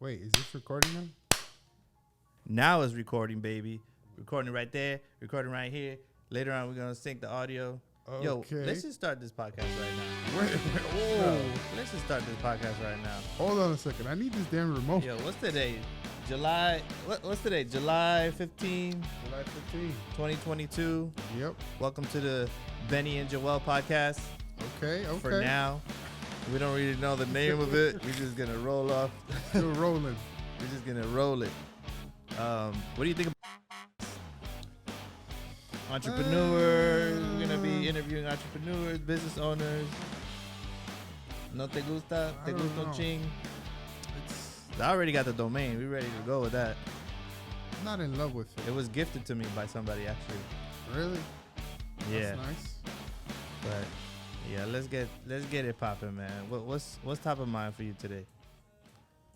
Wait, is this recording now? Now it's recording, baby. Recording right there. Recording right here. Later on, we're gonna sync the audio. Okay. Yo, let's just start this podcast right now. Wait, Whoa, let's just start this podcast right now. hold on a second. I need this damn remote. Yo, what's today? July. What's today? July 15, July 15. 2022. Yep. Welcome to the Benny and Joel podcast. Okay. For now, we don't really know the name of it. We're just gonna roll off. Still rolling. We're just gonna roll it. What do you think about entrepreneurs? We're gonna be interviewing entrepreneurs, business owners. No te gusta? I Te don't gusta know. ching? It's I already got the domain. We're ready to go with that. I'm not in love with it. It was gifted to me by somebody actually. Really? Yeah, That's nice. but yeah, let's get it popping, man. What's top of mind for you today?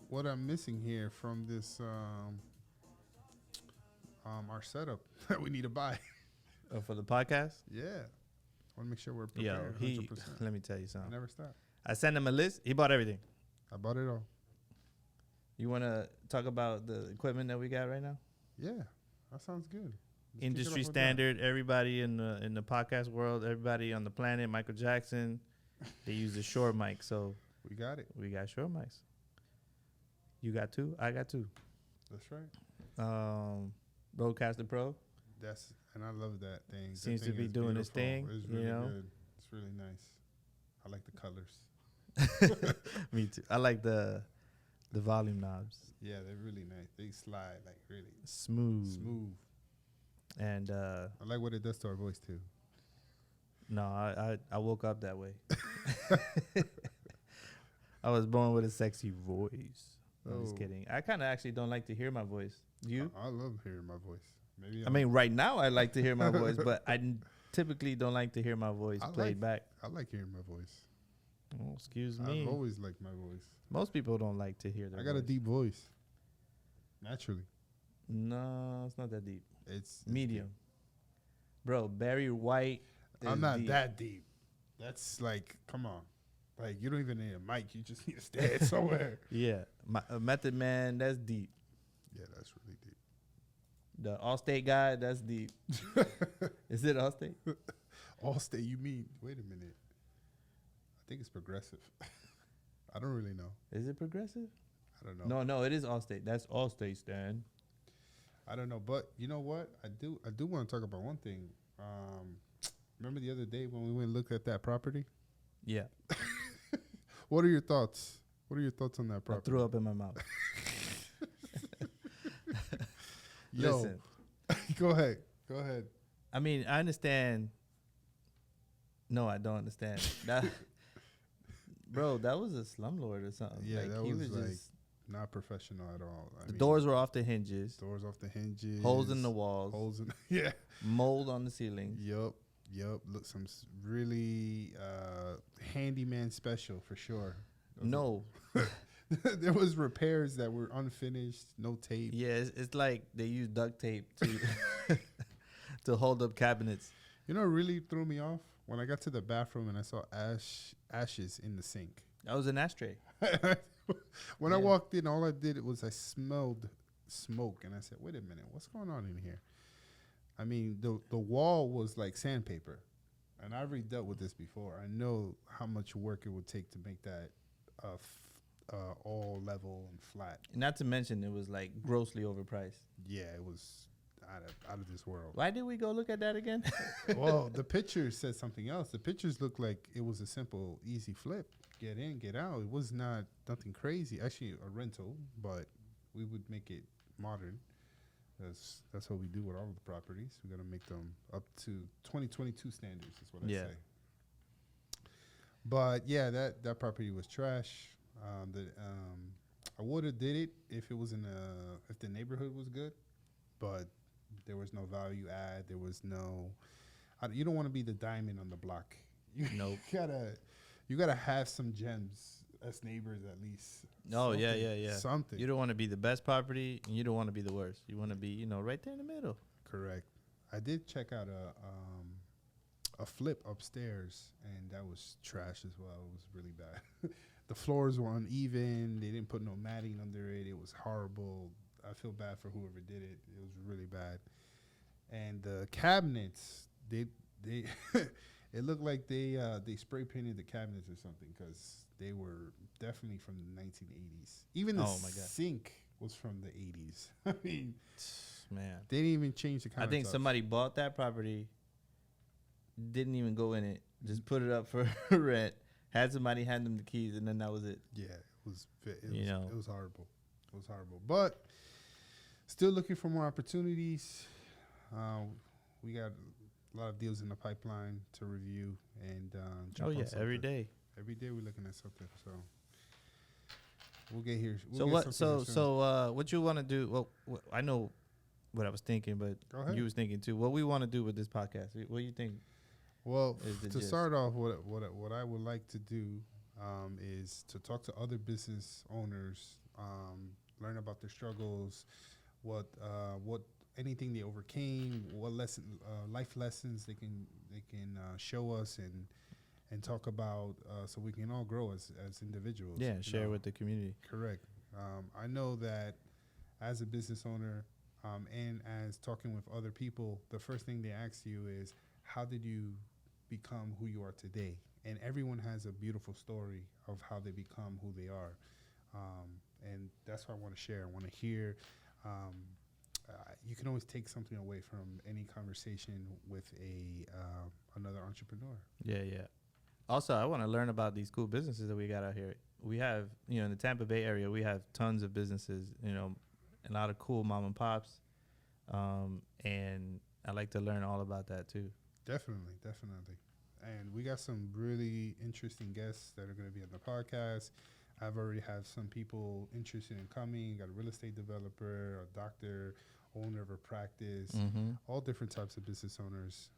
What I'm missing here from this our setup that we need to buy. For the podcast? Yeah. Want to make sure we're Yo, prepared. 100%. let me tell you I something. never stop. I sent him a list. He bought everything. I bought it all. You want to talk about the equipment that we got right now? Yeah. That sounds good. Let's kick it Industry off with that. standard. Everybody in the podcast world, everybody on the planet, Michael Jackson, they use the short mic. So We got it. we got short mics. You got two. I got two. That's right. Broadcaster Pro. And I love that thing. That Seems to thing be is doing its beautiful. thing, It's you really know? good. It's really nice. I like the colors. Me too. I like the volume knobs. Yeah, they're really nice. They slide like really Smooth. smooth. And I like what it does to our voice too. no, I woke up that way. I was born with a sexy voice. I'm just Oh. kidding. I kind of actually don't like to hear my voice. You? I love hearing my voice. Maybe I mean, right now I like to hear my voice, but typically don't like to hear my voice I played back. I like hearing my voice. Oh, excuse me. I've always liked my voice. Most people don't like to hear their I got a voice. deep voice. Naturally, No, it's not that deep. it's Medium. Bro, Barry White deep. I'm is not deep. that deep. That's like, come on. Like, you don't even need a mic. You just need to stand somewhere. Yeah. Method Man, that's deep. Yeah, that's really deep. The Allstate guy, that's deep. Is it Allstate? Allstate, you mean? Wait a minute. I think it's progressive. I don't really know. Is it Progressive? I don't know. No, it is Allstate. That's Allstate, Stan. I don't know. But you know what? I do want to talk about one thing. Remember the other day when we went and looked at that property? Yeah. What are your thoughts? What are your thoughts on that I property? threw up in my mouth. Yo, Listen, go ahead. I mean, I understand. No, I don't understand. That, bro, that was a slumlord or something. Yeah, like, that he was, like, just, Not professional at all. the doors were off the hinges, doors off the hinges. holes in the walls, Holes in yeah. mold on the ceiling. Yup. Look, some really handyman special for sure. No. There was repairs that were unfinished, no tape. Yeah, it's like they use duct tape to to hold up cabinets. You know what really threw me off? When I got to the bathroom and I saw ashes in the sink. That was an ashtray. When I Yeah. walked in, all I did was I smelled smoke, and I said, wait a minute, what's going on in here? I mean, the wall was like sandpaper, and I've already dealt with this before. I know how much work it would take to make that all level and flat. Not to mention, it was like grossly overpriced. Yeah, it was out of this world. Why did we go look at that again? Well, the pictures said something else. The pictures looked like it was a simple, easy flip. Get in, get out. It was nothing crazy. Actually, a rental, but we would make it modern. That's what we do with all of the properties. We got to make them up to 2022 standards, is what I Yeah. say. But yeah, that property was trash. I would have did it if it was if the neighborhood was good, but there was no value add. There was no. You don't want to be the diamond on the block. Nope. You gotta have some gems as neighbors at least. Oh, yeah, Something- yeah. Something. You don't want to be the best property, and you don't want to be the worst. You want to be, right there in the middle. Correct. I did check out a flip upstairs, and that was trash as well. It was really bad. The floors were uneven. They didn't put no matting under it. It was horrible. I feel bad for whoever did it. It was really bad. And the cabinets, they it looked like they spray painted the cabinets or something because they were definitely from the 1980s. Even the sink was from the 80s. I mean, man, they didn't even change the countertops. I think somebody bought that property, didn't even go in it, just put it up for rent, had somebody hand them the keys, and then that was it. Yeah, it was horrible. It was horrible. But still looking for more opportunities. We got a lot of deals in the pipeline to review and every day we're looking at something. So we'll get here. What you want to do? Well, I know what I was thinking, but you was thinking too. What we want to do with this podcast? What do you think? Well, to start off, what I would like to do is to talk to other business owners, learn about their struggles, what anything they overcame, what life lessons they can show us and talk about, so we can all grow as individuals. Yeah, share with the community. Correct. I know that as a business owner, and as talking with other people, the first thing they ask you is, how did you become who you are today? And everyone has a beautiful story of how they become who they are. And that's what I want to share. I want to hear. You can always take something away from any conversation with another entrepreneur. Yeah. Also, I want to learn about these cool businesses that we got out here. We have, in the Tampa Bay area, we have tons of businesses, a lot of cool mom and pops. And I like to learn all about that too. Definitely. And we got some really interesting guests that are going to be on the podcast. I've already have some people interested in coming. Got a real estate developer, a doctor, owner of a practice, all different types of business owners.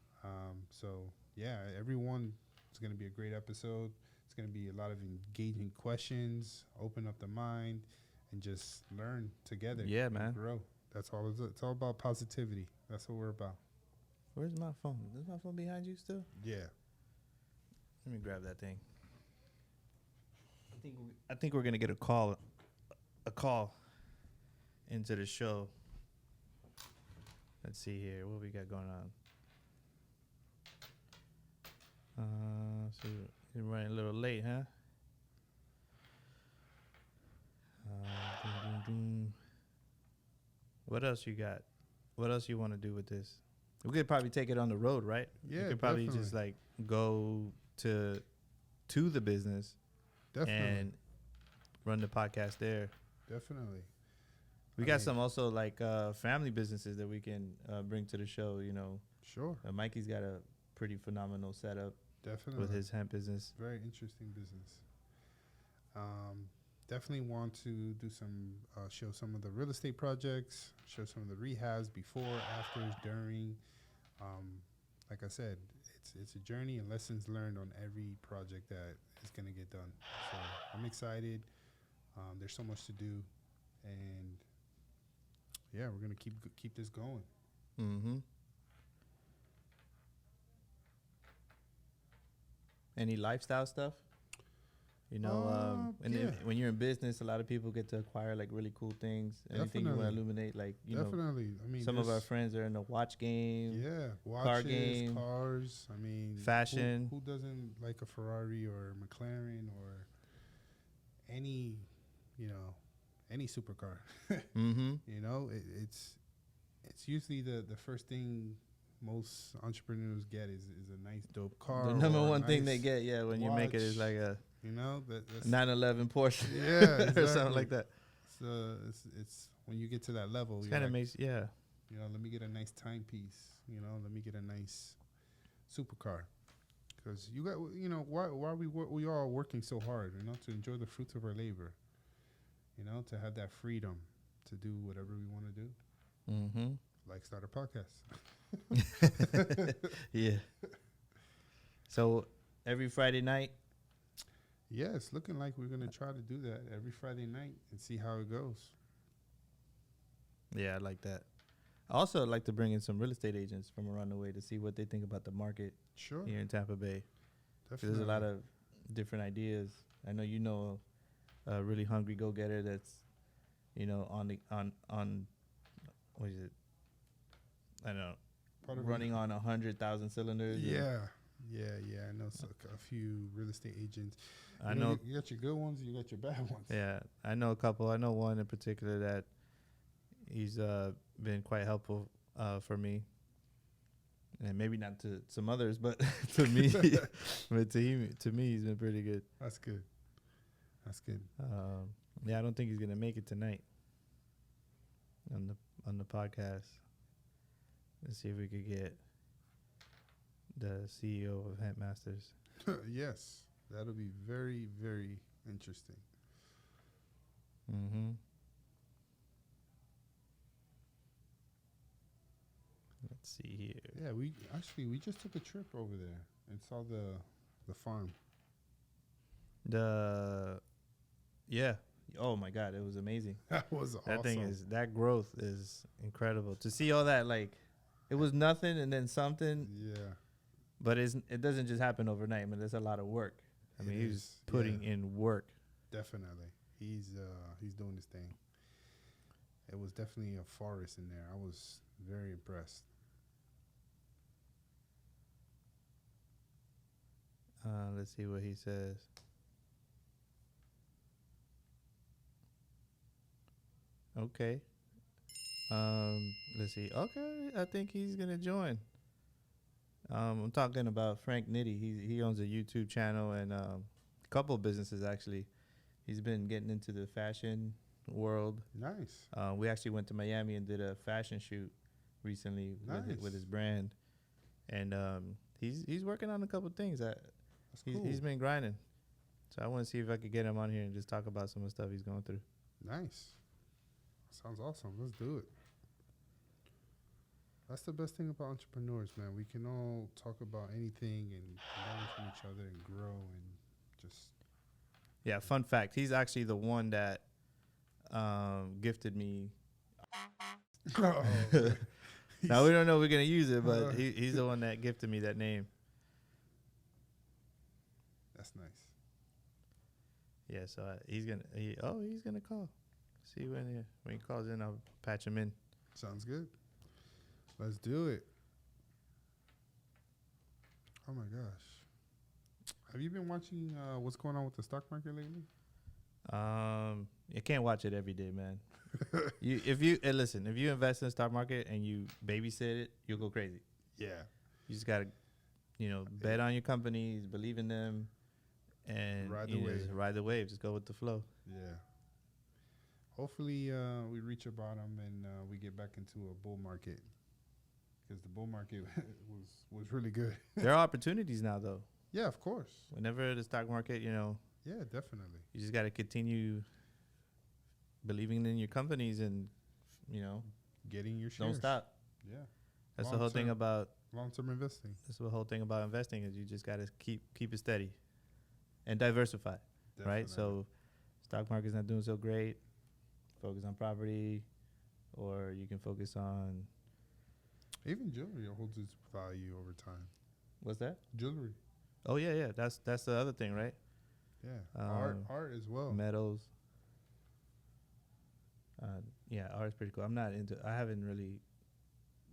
So yeah, everyone is going to be a great episode. It's going to be a lot of engaging questions, open up the mind, and just learn together. Yeah, man. Grow. That's all. It's all about positivity. That's what we're about. Where's my phone? Is my phone behind you still? Yeah. Let me grab that thing. I think we're gonna get a call into the show. Let's see here. What we got going on? So you're running a little late, huh? What else you got? What else you want to do with this? We could probably take it on the road, right? Yeah, we could probably definitely. just like go to the business and run the podcast there. Definitely. We got some also like family businesses that we can bring to the show, Sure. Mikey's got a pretty phenomenal setup. Definitely. With his hemp business. Very interesting business. Definitely want to do some, show some of the real estate projects, show some of the rehabs before, after, during. Like I said, it's a journey and lessons learned on every project that is going to get done. So I'm excited. There's so much to do, and yeah, we're going to keep this going. Mm-hmm. Any lifestyle stuff? When you're in business, a lot of people get to acquire like really cool things. Anything you want to illuminate, like Definitely. I mean, some of our friends are in the watch game. Yeah, watches, car game, cars. I mean, fashion. Who doesn't like a Ferrari or a McLaren or any supercar? Mm-hmm. It's usually the first thing most entrepreneurs get is a nice dope car. The number one thing they get, when you make it, is like a that's 911 Porsche, yeah, exactly. or something like that. So it's when you get to that level, It kind of makes let me get a nice timepiece. Let me get a nice supercar, because you got why we all working so hard, to enjoy the fruits of our labor, to have that freedom to do whatever we want to do. Mm-hmm. Like start a podcast. Yeah. So every Friday night. Yeah, it's looking like we're gonna try to do that every Friday night and see how it goes. Yeah, I like that. I also like to bring in some real estate agents from around the way to see what they think about the market. Sure. Here in Tampa Bay. Definitely. There's a lot of different ideas. I know you know a really hungry go getter that's, on the on what is it? I don't know, Part of running on 100,000 cylinders. Yeah, yeah. I know a few real estate agents. I know. You got your good ones, and you got your bad ones. Yeah, I know a couple. I know one in particular that he's been quite helpful for me, and maybe not to some others, but to me, but to me, he's been pretty good. That's good. That's good. Yeah, I don't think he's gonna make it tonight on the podcast. Let's see if we could get the CEO of Hemp Masters. Yes, that'll be very, very interesting. Mm-hmm. Let's see here. Yeah, we just took a trip over there and saw the farm. Yeah. Oh my God, it was amazing. That was awesome. That growth is incredible. To see all that, like, it was nothing and then something. Yeah. But it doesn't just happen overnight. I mean, there's a lot of work. I mean, he's putting in work. Definitely. He's doing his thing. It was definitely a forest in there. I was very impressed. Let's see what he says. Okay. Let's see. Okay, I think he's gonna join. I'm talking about Frank Nitty. He owns a YouTube channel and a couple of businesses actually. He's been getting into the fashion world. Nice. We actually went to Miami and did a fashion shoot recently with his brand, and he's working on a couple of things. That's cool. He's been grinding, so I want to see if I could get him on here and just talk about some of the stuff he's going through. Nice. Sounds awesome. Let's do it. That's the best thing about entrepreneurs, man. We can all talk about anything and learn from each other and grow and just. Yeah, fun fact. He's actually the one that gifted me. Oh, now, we don't know if we're going to use it, but he's the one that gifted me that name. That's nice. Yeah, so he's going to call. See when he calls in, I'll patch him in. Sounds good. Let's do it. Oh my gosh. Have you been watching what's going on with the stock market lately? You can't watch it every day, man. If you invest in the stock market and you babysit it, you'll go crazy. Yeah. You just gotta, bet on your companies, believe in them, and ride the wave. Just ride the wave. Just go with the flow. Yeah. Hopefully, we reach a bottom and we get back into a bull market, because the bull market was really good. There are opportunities now, though. Yeah, of course. Whenever the stock market, Yeah, definitely. you just got to continue believing in your companies and, Getting your shares. don't stop. Yeah. That's the whole thing about long-term investing. That's the whole thing about investing is you just got to keep it steady and diversify, right? So, stock market's not doing so great. Focus on property, or you can focus on Even jewelry holds its value over time. what's that? Jewelry. Oh yeah. That's the other thing, right? Yeah. Art as well. Metals. Yeah, art is pretty cool. I haven't really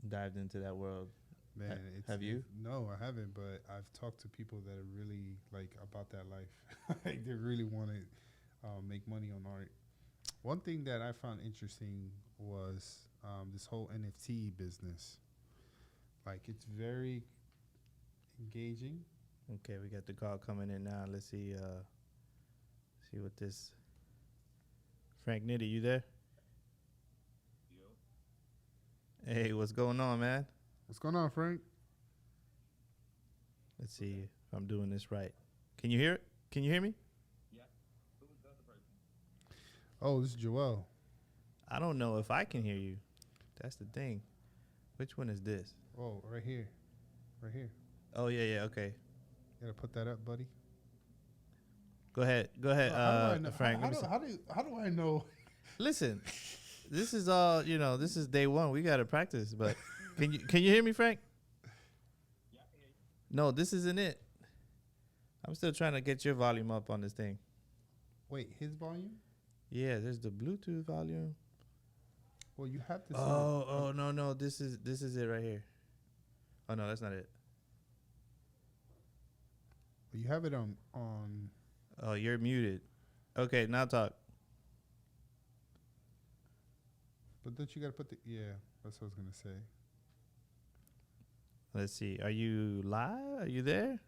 dived into that world. Man, have you? No, I haven't, but I've talked to people that are really about that life. Like they really want to make money on art. One thing that I found interesting was this whole NFT business. Like, it's very engaging. Okay, we got the call coming in now. Let's see what this. Frank Nitty, you there? Yo. Hey, what's going on, man? What's going on, Frank? Let's see if I'm doing this right. Can you hear it? Can you hear me? Oh, this is Joel. I don't know if I can hear you. That's the thing. Which one is this? Oh, right here. Right here. Oh, yeah, okay. You gotta put that up, buddy. Go ahead, Frank. How do I know? Listen, this is all, this is day one. We got to practice, but can you hear me, Frank? Yeah, I can hear you. No, this isn't it. I'm still trying to get your volume up on this thing. Wait, his volume? Yeah, there's the Bluetooth volume. Well, you have to. Oh, no. This is it right here. Oh no, that's not it. You have it on. Oh, you're muted. Okay, now talk. But don't you gotta put the? Yeah, that's what I was gonna say. Let's see. Are you live? Are you there?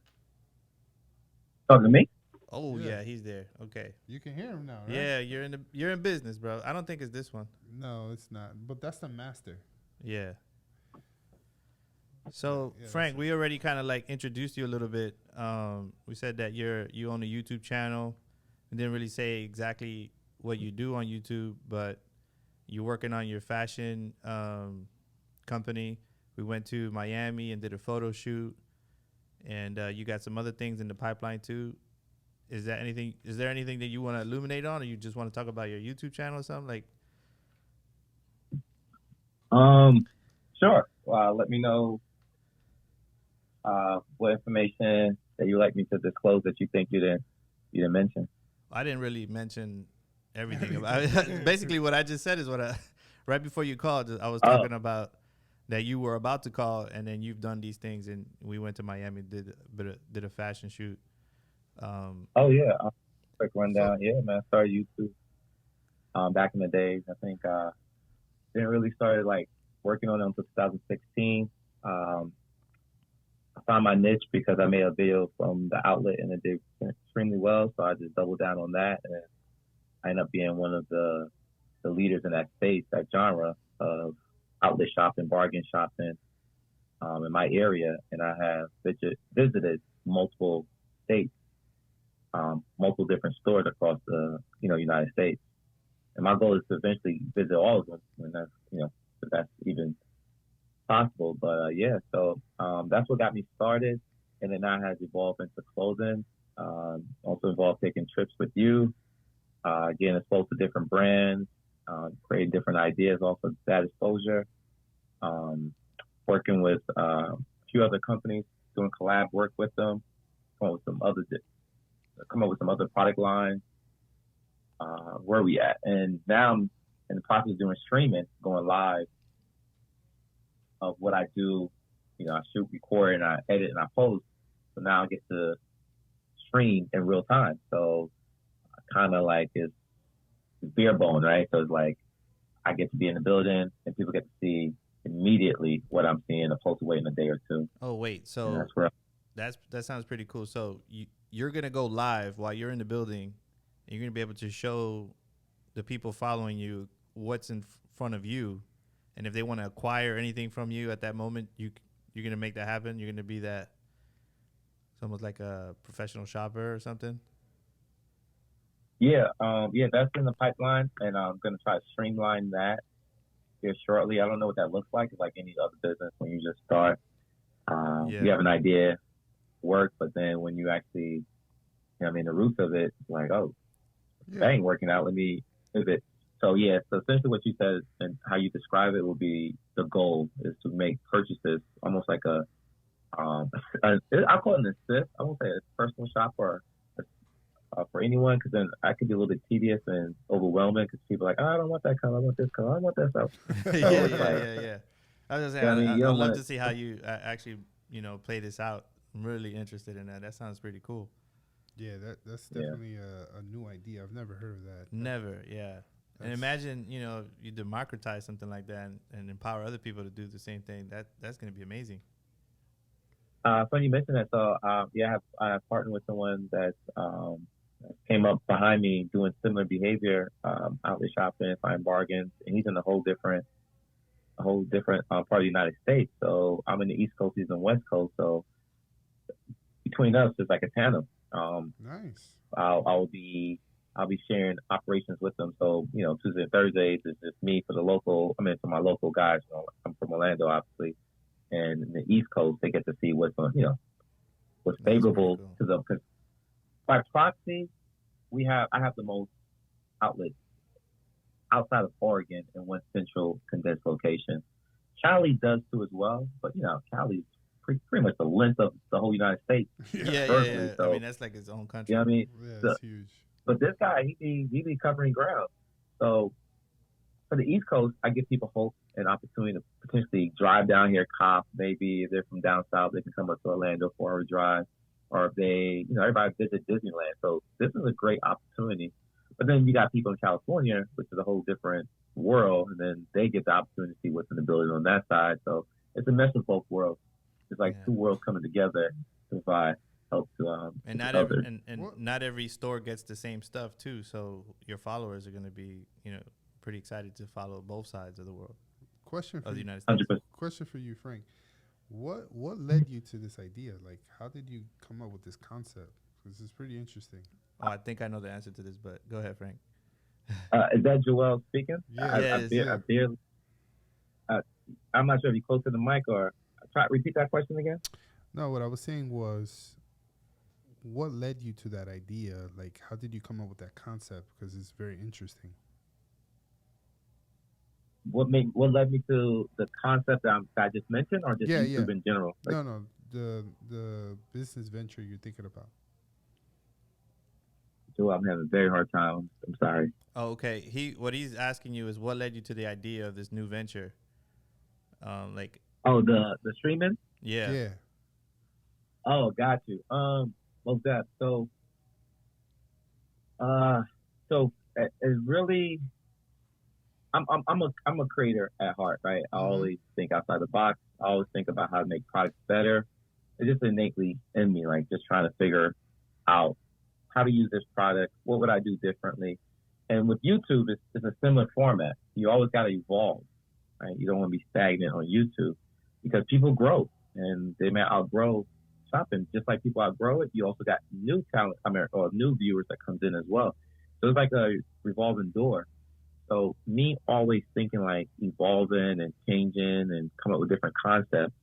Talking to me? Oh yeah, he's there. Okay. You can hear him now, right? Yeah, you're in business, bro. I don't think it's this one. No, it's not. But that's the master. Yeah. So Frank, we already kind of like introduced you a little bit. We said that you own a YouTube channel. We didn't really say exactly what you do on YouTube, but you're working on your fashion company. We went to Miami and did a photo shoot, and you got some other things in the pipeline too. Is there anything that you want to illuminate on, or you just want to talk about your YouTube channel or something like? Sure. Let me know what information that you like me to disclose that you think you didn't mention. I didn't really mention everything about it. Basically, what I just said is right before you called, I was talking about that you were about to call, and then you've done these things, and we went to Miami, did a fashion shoot. Quick rundown. Man, I started YouTube back in the days. I think didn't really start like working on it until 2016. I found my niche because I made a video from the outlet and it did extremely well, so I just doubled down on that, and I ended up being one of the leaders in that space, that genre of outlet shopping, bargain shopping in my area, and I have visited multiple states, multiple different stores across the United States, and my goal is to eventually visit all of them when that's even possible. But so that's what got me started, and then now has evolved into clothing. Also involved taking trips with you, getting exposed to different brands, creating different ideas off of that exposure. Working with a few other companies, doing collab work with them, come up with some other product lines. Where are we at? And now I'm in the process of doing streaming, going live of what I do. I shoot, record, and I edit and I post. So now I get to stream in real time. So kind of like it's bare bone, right? So it's like I get to be in the building and people get to see immediately what I'm seeing, opposed to waiting a day or two. Oh wait, so that sounds pretty cool. So you're gonna go live while you're in the building, and you're gonna be able to show the people following you what's in front of you, and if they want to acquire anything from you at that moment, you're gonna make that happen. You're gonna be that, it's almost like a professional shopper or something. Yeah, that's in the pipeline, and I'm gonna try to streamline that here shortly. I don't know what that looks like. It's like any other business when you just start. You have an idea, work, but then when you actually, the roots of it, it's like, oh, that ain't working out. Let me pivot. So so essentially what you said and how you describe it will be the goal is to make purchases almost like I call it an assist. I won't say a personal shop for anyone, because then I could be a little bit tedious and overwhelming because people are like, oh, I don't want that color, I want this color, I want that stuff. Yeah. I was just saying, I'd love to see how you actually, play this out. I'm really interested in that. That sounds pretty cool. Yeah, that's definitely a new idea. I've never heard of that. Never, yeah. And imagine, you democratize something like that and empower other people to do the same thing. That's going to be amazing. Funny you mentioned that. So, I have partnered with someone that came up behind me doing similar behavior, outlet shopping, finding bargains, and he's in a whole different part of the United States. So I'm in the East Coast, he's in the West Coast. So between us, it's like a tandem. Nice. I'll be sharing operations with them. So Tuesday and Thursdays is just me for my local guys. I'm from Orlando, obviously, and in the East Coast they get to see what's favorable to them. Because by proxy, I have the most outlets outside of Oregon in one central condensed location. Cali does too as well, but Cali's pretty much the length of the whole United States. Yeah. So, I mean, that's like his own country. Yeah, I mean, it's huge. But this guy, he be covering ground. So for the East Coast, I give people hope and opportunity to potentially drive down here, cop. Maybe if they're from down south, they can come up to Orlando 4-hour drive. Or if they, everybody visit Disneyland. So this is a great opportunity. But then you got people in California, which is a whole different world, and then they get the opportunity to see what's in the building on that side. So it's a mess of both worlds. It's like two worlds coming together to provide help to and not every store gets the same stuff too. So your followers are going to be pretty excited to follow both sides of the world. Question for the United States. 100%. Question for you, Frank. What led you to this idea? Like, how did you come up with this concept? This is pretty interesting. Oh, I think I know the answer to this, but go ahead, Frank. Is that Joel speaking? Yeah. I'm not sure if you're close to the mic or repeat that question again. No, what I was saying was, what led you to that idea? Like, how did you come up with that concept? Because it's very interesting. What led me to the concept that I just mentioned, or just YouTube in general? Like, no, the business venture you're thinking about. Joel, I'm having a very hard time. I'm sorry. Oh, okay. What he's asking you is what led you to the idea of this new venture? The streaming? Yeah. Yeah. Oh, got you. What's that? So it really, I'm a creator at heart, right? I always think outside the box. I always think about how to make products better. It's just innately in me, like just trying to figure out how to use this product. What would I do differently? And with YouTube, it's a similar format. You always got to evolve, right? You don't want to be stagnant on YouTube because people grow and they may outgrow shopping. Just like people outgrow it, you also got new talent, or new viewers that comes in as well. So it's like a revolving door. So me always thinking like evolving and changing and come up with different concepts.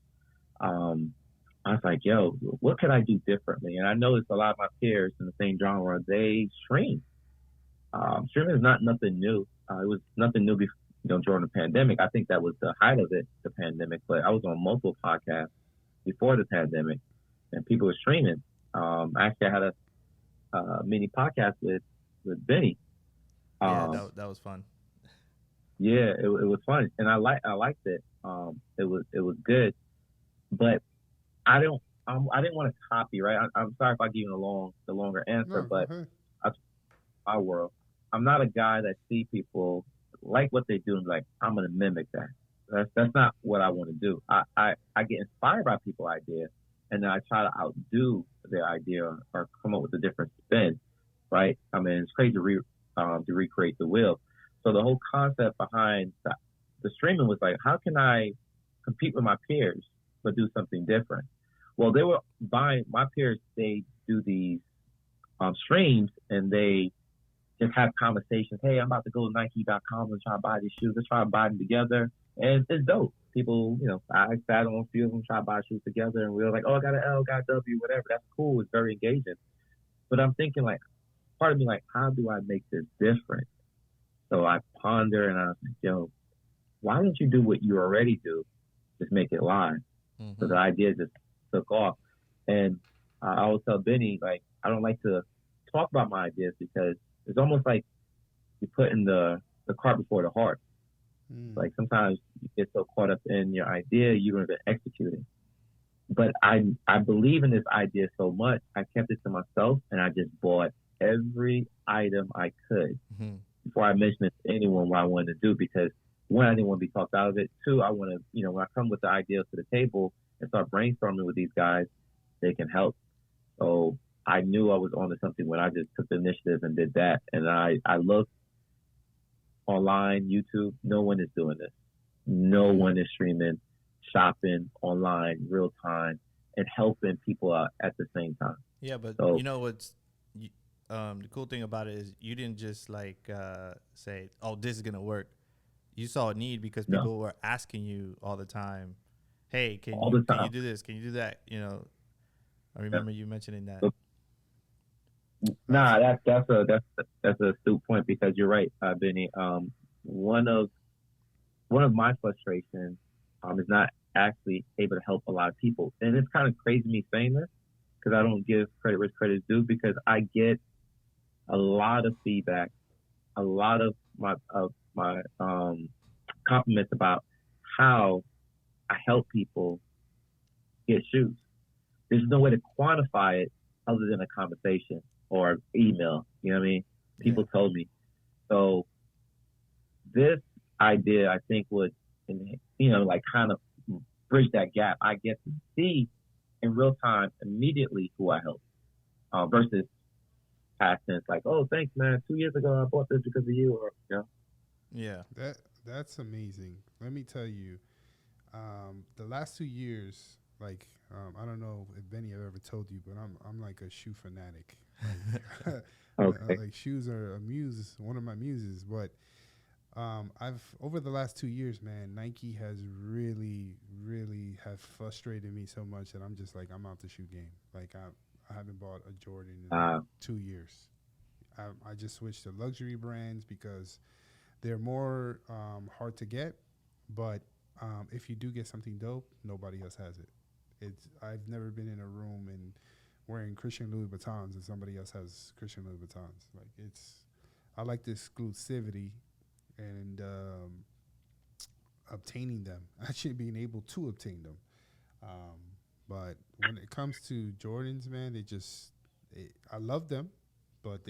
I was like, yo, what could I do differently? And I noticed a lot of my peers in the same genre, they stream. Streaming is not nothing new. It was nothing new during the pandemic. I think that was the height of it, the pandemic. But I was on multiple podcasts before the pandemic, and people were streaming. Actually, I had a mini podcast with Benny. Yeah, that was fun. Yeah, it was fun, and I liked it. It was good, but I didn't want to copy, right? I'm sorry if I give you the longer answer, but my world, I'm not a guy that see people like what they do and like, I'm going to mimic that. That's not what I want to do. I get inspired by people's ideas, and then I try to outdo their idea or come up with a different spin, right? I mean, it's crazy to recreate the wheel. So the whole concept behind the streaming was like, how can I compete with my peers but do something different? Well, they were buying, my peers, they do these streams and they just have conversations. Hey, I'm about to go to Nike.com and try to buy these shoes. Let's try to buy them together. And it's dope. People, I sat on a few of them, try to buy shoes together, and we were like, oh, I got an L, got a W, whatever. That's cool. It's very engaging. But I'm thinking, like, part of me, like, how do I make this different? So I ponder, and I was like, yo, why don't you do what you already do? Just make it live. Mm-hmm. So the idea just took off. And I always tell Benny, like, I don't like to talk about my ideas because it's almost like you're putting the cart before the horse. Like sometimes you get so caught up in your idea, you don't even execute it. But I believe in this idea so much, I kept it to myself, and I just bought every item I could before I mentioned it to anyone what I wanted to do, because one, I didn't want to be talked out of it. Two, I want to, when I come with the idea to the table and start brainstorming with these guys, they can help. So I knew I was onto something when I just took the initiative and did that. And I looked online, YouTube, no one is doing this. No one is streaming, shopping online, real time, and helping people out at the same time. Yeah, but what's the cool thing about it is you didn't just say, oh, this is going to work. You saw a need because people were asking you all the time, hey, can you do this? Can you do that? I remember you mentioning that. Nah, that's a astute point, because you're right, Benny. One of my frustrations is not actually able to help a lot of people. And it's kind of crazy me saying this because I don't give credit where credit is due, because I get a lot of feedback, a lot of my compliments about how I help people get shoes. There's no way to quantify it other than a conversation or email. You know what I mean? People told me. So this idea, I think, would, like kind of bridge that gap. I get to see in real time immediately who I help, versus past tense, like, oh, thanks, man. 2 years ago, I bought this because of you, or Yeah. That's amazing. Let me tell you, the last 2 years, like, I don't know if Benny ever told you, but I'm like a shoe fanatic. Like, okay. like shoes are one of my muses. But I've over the last 2 years, man, Nike has really, really have frustrated me so much that I'm just like, I'm out the shoe game. Like I haven't bought a Jordan in like 2 years. I just switched to luxury brands because they're more hard to get, but if you do get something dope, nobody else has it. I've never been in a room and wearing Christian Louis Vuittons and somebody else has Christian Louis Vuittons. Like I like the exclusivity and obtaining them, actually being able to obtain them. But when it comes to Jordans, man, I love them. But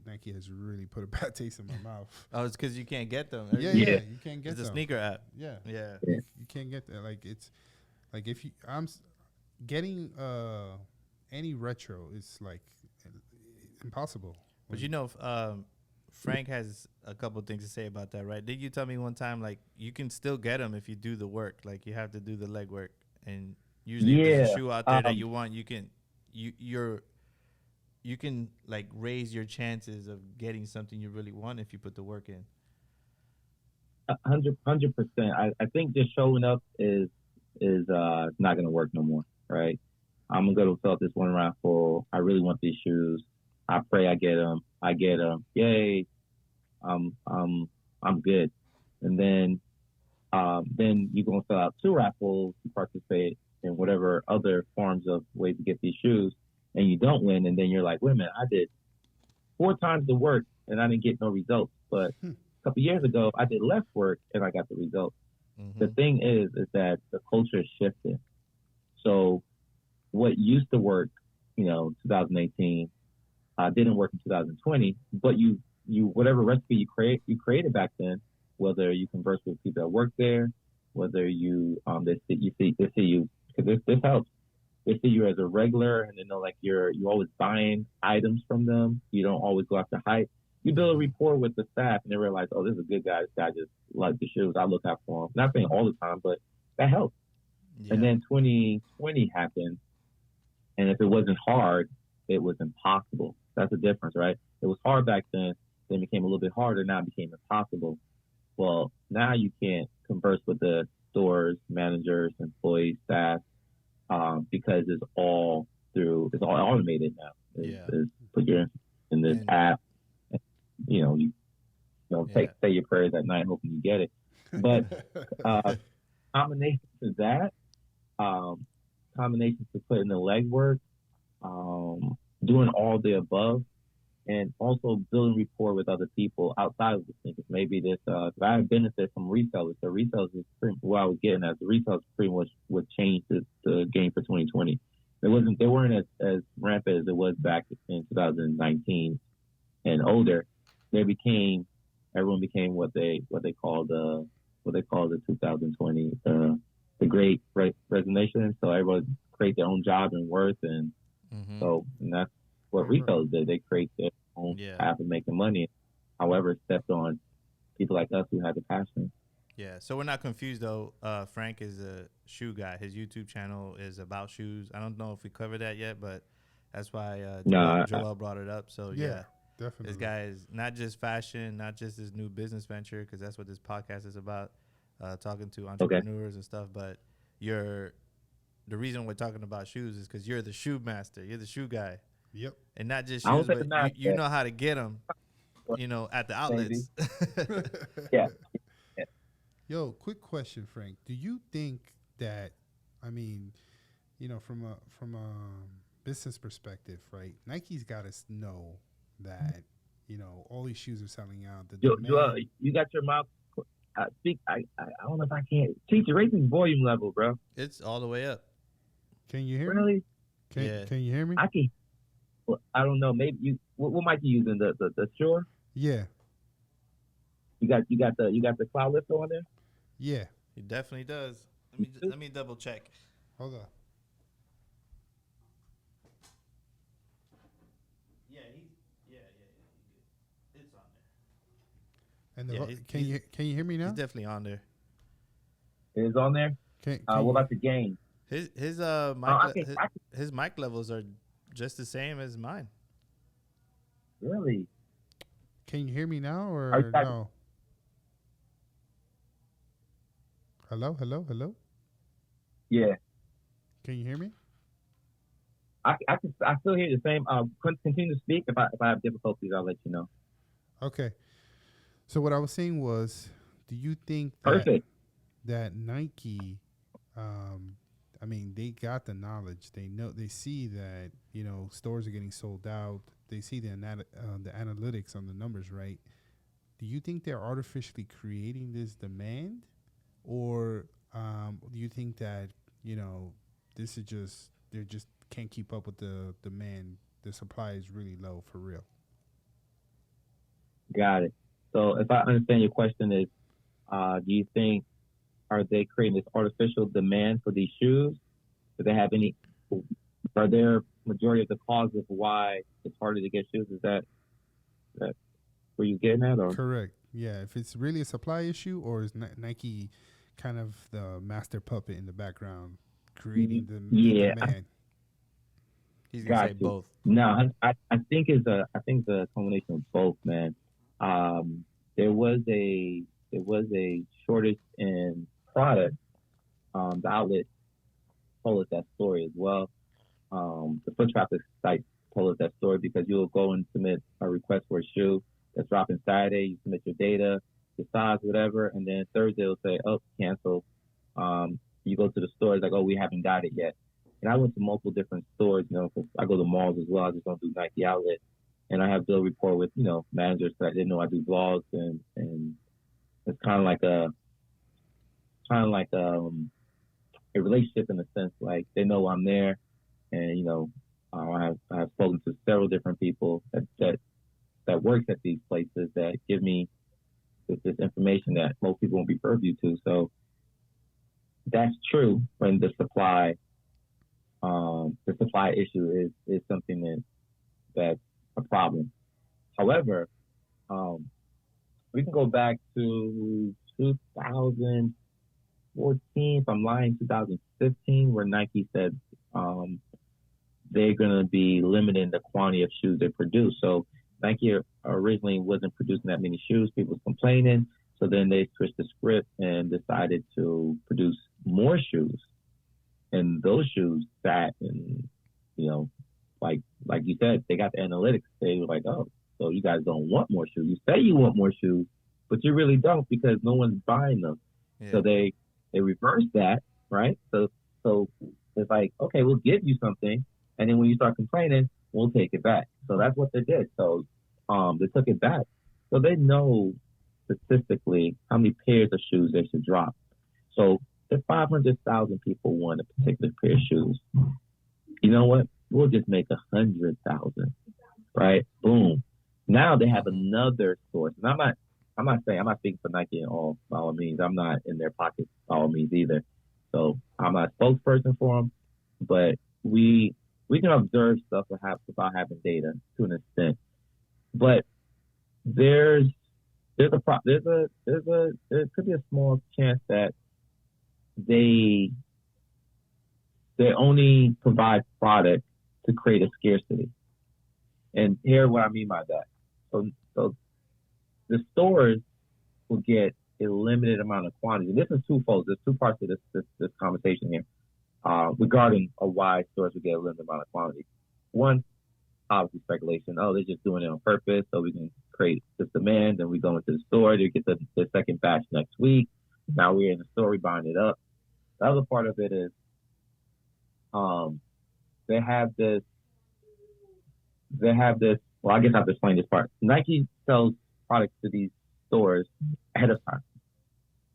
Nike has really put a bad taste in my mouth. Oh, it's because you can't get them. Yeah, you can't get them. It's a sneaker app. Yeah. You can't get that. Like it's like if I'm getting any retro is like impossible. But Frank has a couple things to say about that, right? Did you tell me one time, like, you can still get them if you do the work? Like, you have to do the legwork, and usually if there's a shoe out there that you want, you can like raise your chances of getting something you really want if you put the work in. 100%. I think just showing up is not going to work no more, right? I'm gonna go to fill out this one round full. I really want these shoes. I pray I get them. I get them. Yay! I'm good. And then you gonna fill out 2 raffles. You participate in whatever other forms of ways to get these shoes, and you don't win. And then you're like, wait a minute, I did 4 times the work and I didn't get no results. But a couple years ago, I did less work and I got the results. Mm-hmm. The thing is that the culture is shifting. So what used to work, 2018, didn't work in 2020. But you whatever recipe you created back then, whether you converse with people that work there, whether you they see you, because this helps. They see you as a regular, and they know like you're always buying items from them. You don't always go after hype. You build a rapport with the staff, and they realize, oh, this is a good guy. This guy just likes the shoes. I look out for him. Not saying all the time, but that helps. Yeah. And then 2020 happened, and if it wasn't hard, it was impossible. That's the difference, right? It was hard back then. Then it became a little bit harder. Now it became impossible. Well, now you can't converse with the stores, managers, employees, staff, because it's all automated now. It's put your in this app. You say your prayers at night, hoping you get it. But combination to that, combination to put in the legwork, doing all the above, and also building rapport with other people outside of the sneakers. Maybe this, I have benefit from resellers. The resellers is what I was getting at. The resellers pretty much would change the game for 2020. They weren't as rampant as it was back in 2019 and older. Everyone became what they call the 2020 the Great Resignation. So everyone create their own job and worth, and and that's what retailers did. They create their own path of making money. However, it stepped on people like us who had the passion. Yeah, so we're not confused though. Frank is a shoe guy. His YouTube channel is about shoes. I don't know if we covered that yet, but that's why Joel brought it up. So yeah, definitely. This guy is not just fashion, not just his new business venture, because that's what this podcast is about, talking to entrepreneurs and stuff. But the reason we're talking about shoes is because you're the shoe master. You're the shoe guy. Yep. And not just shoes, but you know how to get them, at the outlets. Yeah. Yo, quick question, Frank. Do you think that, I mean, from a business perspective, right? Nike's got to know that all these shoes are selling out. The demand. You got your mouth. Speak. I don't know if I can. Teacher, raise his volume level, bro. It's all the way up. Can you hear me? Really? Can you hear me? I can. Well, I don't know. Maybe you. What mic you using? The Shure? Yeah. You got the cloud lifter on there? Yeah. He definitely does. Let me double check. Hold on. It's on there. And can you hear me now? He's definitely on there. It is on there. What about the gain? His mic levels are just the same as mine. Really? Can you hear me now or no? Hello. Yeah. Can you hear me? I still hear the same. Continue to speak. If I have difficulties, I'll let you know. Okay. So what I was saying was, do you think that Nike, I mean, they got the knowledge. They see that stores are getting sold out. They see the analytics on the numbers, right? Do you think they're artificially creating this demand, or do you think that this is they just can't keep up with the demand? The supply is really low for real. Got it. So if I understand your question is, do you think are they creating this artificial demand for these shoes? Do they have any? Are there majority of the cause of why it's harder to get shoes? Is that where you getting at? Or? Correct. Yeah. If it's really a supply issue, or is Nike kind of the master puppet in the background creating the demand? He's gonna say both. No, I think it's a combination of both, man. There was a shortage in product. The outlet told us that story as well. The foot traffic site told us that story because you'll go and submit a request for a shoe that's dropping Saturday. You submit your data, your size, whatever, and then Thursday will say, "Oh, cancel." You go to the store, it's like, "Oh, we haven't got it yet." And I went to multiple different stores, because I go to malls as well. I just don't do Nike outlet. And I have built rapport with, managers that didn't know I do vlogs, and it's kind of like a relationship in a sense. Like they know I'm there, and I have spoken to several different people that works at these places that give me this information that most people won't be privy to. So that's true when the supply issue is something that's a problem. However, we can go back to 2014, if I'm lying, 2015, where Nike said they're going to be limiting the quantity of shoes they produce. So Nike originally wasn't producing that many shoes. People were complaining. So then they switched the script and decided to produce more shoes. And those shoes sat and, like you said, they got the analytics. They were like, "Oh, so you guys don't want more shoes. You say you want more shoes, but you really don't because no one's buying them." Yeah. So they reversed that, right? So it's like, okay, we'll give you something, and then when you start complaining, we'll take it back. So that's what they did. So they took it back. So they know statistically how many pairs of shoes they should drop. So if 500,000 people want a particular pair of shoes, you know what? We'll just make 100,000, right? Boom. Now they have another source. And I'm not speaking for Nike in all means. I'm not in their pockets by all means either. So I'm not a spokesperson for them, but we can observe stuff without having data to an extent. But there could be a small chance that they only provide product to create a scarcity. And here what I mean by that. So the stores will get a limited amount of quantity. And this is twofold. There's two parts of this conversation here regarding why stores will get a limited amount of quantity. One, obviously speculation. Oh, they're just doing it on purpose so we can create this demand. And we go into the store to get the second batch next week. Now we're in the store, we're buying it up. The other part of it is, they have this. They have this. Well, I guess I have to explain this part. Nike sells products to these stores ahead of time.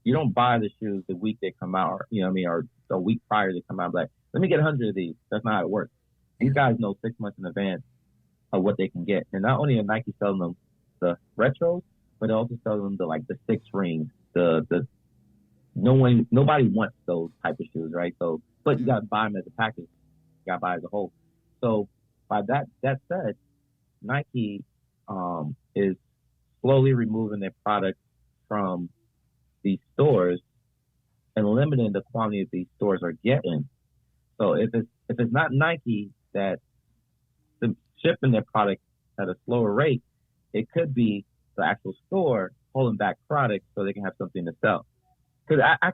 You don't buy the shoes the week they come out, or, you know what I mean, or the week prior they come out. Like, let me get 100 of these. That's not how it works. These guys know 6 months in advance of what they can get, and not only are Nike selling them the retros, but they also sell them the 6 rings. Nobody wants those type of shoes, right? So, but you gotta buy them as a package. You gotta buy as a whole. So, by that said, Nike is slowly removing their products from these stores and limiting the quantity that these stores are getting. So if it's not Nike that's shipping their product at a slower rate, it could be the actual store holding back products so they can have something to sell. Because I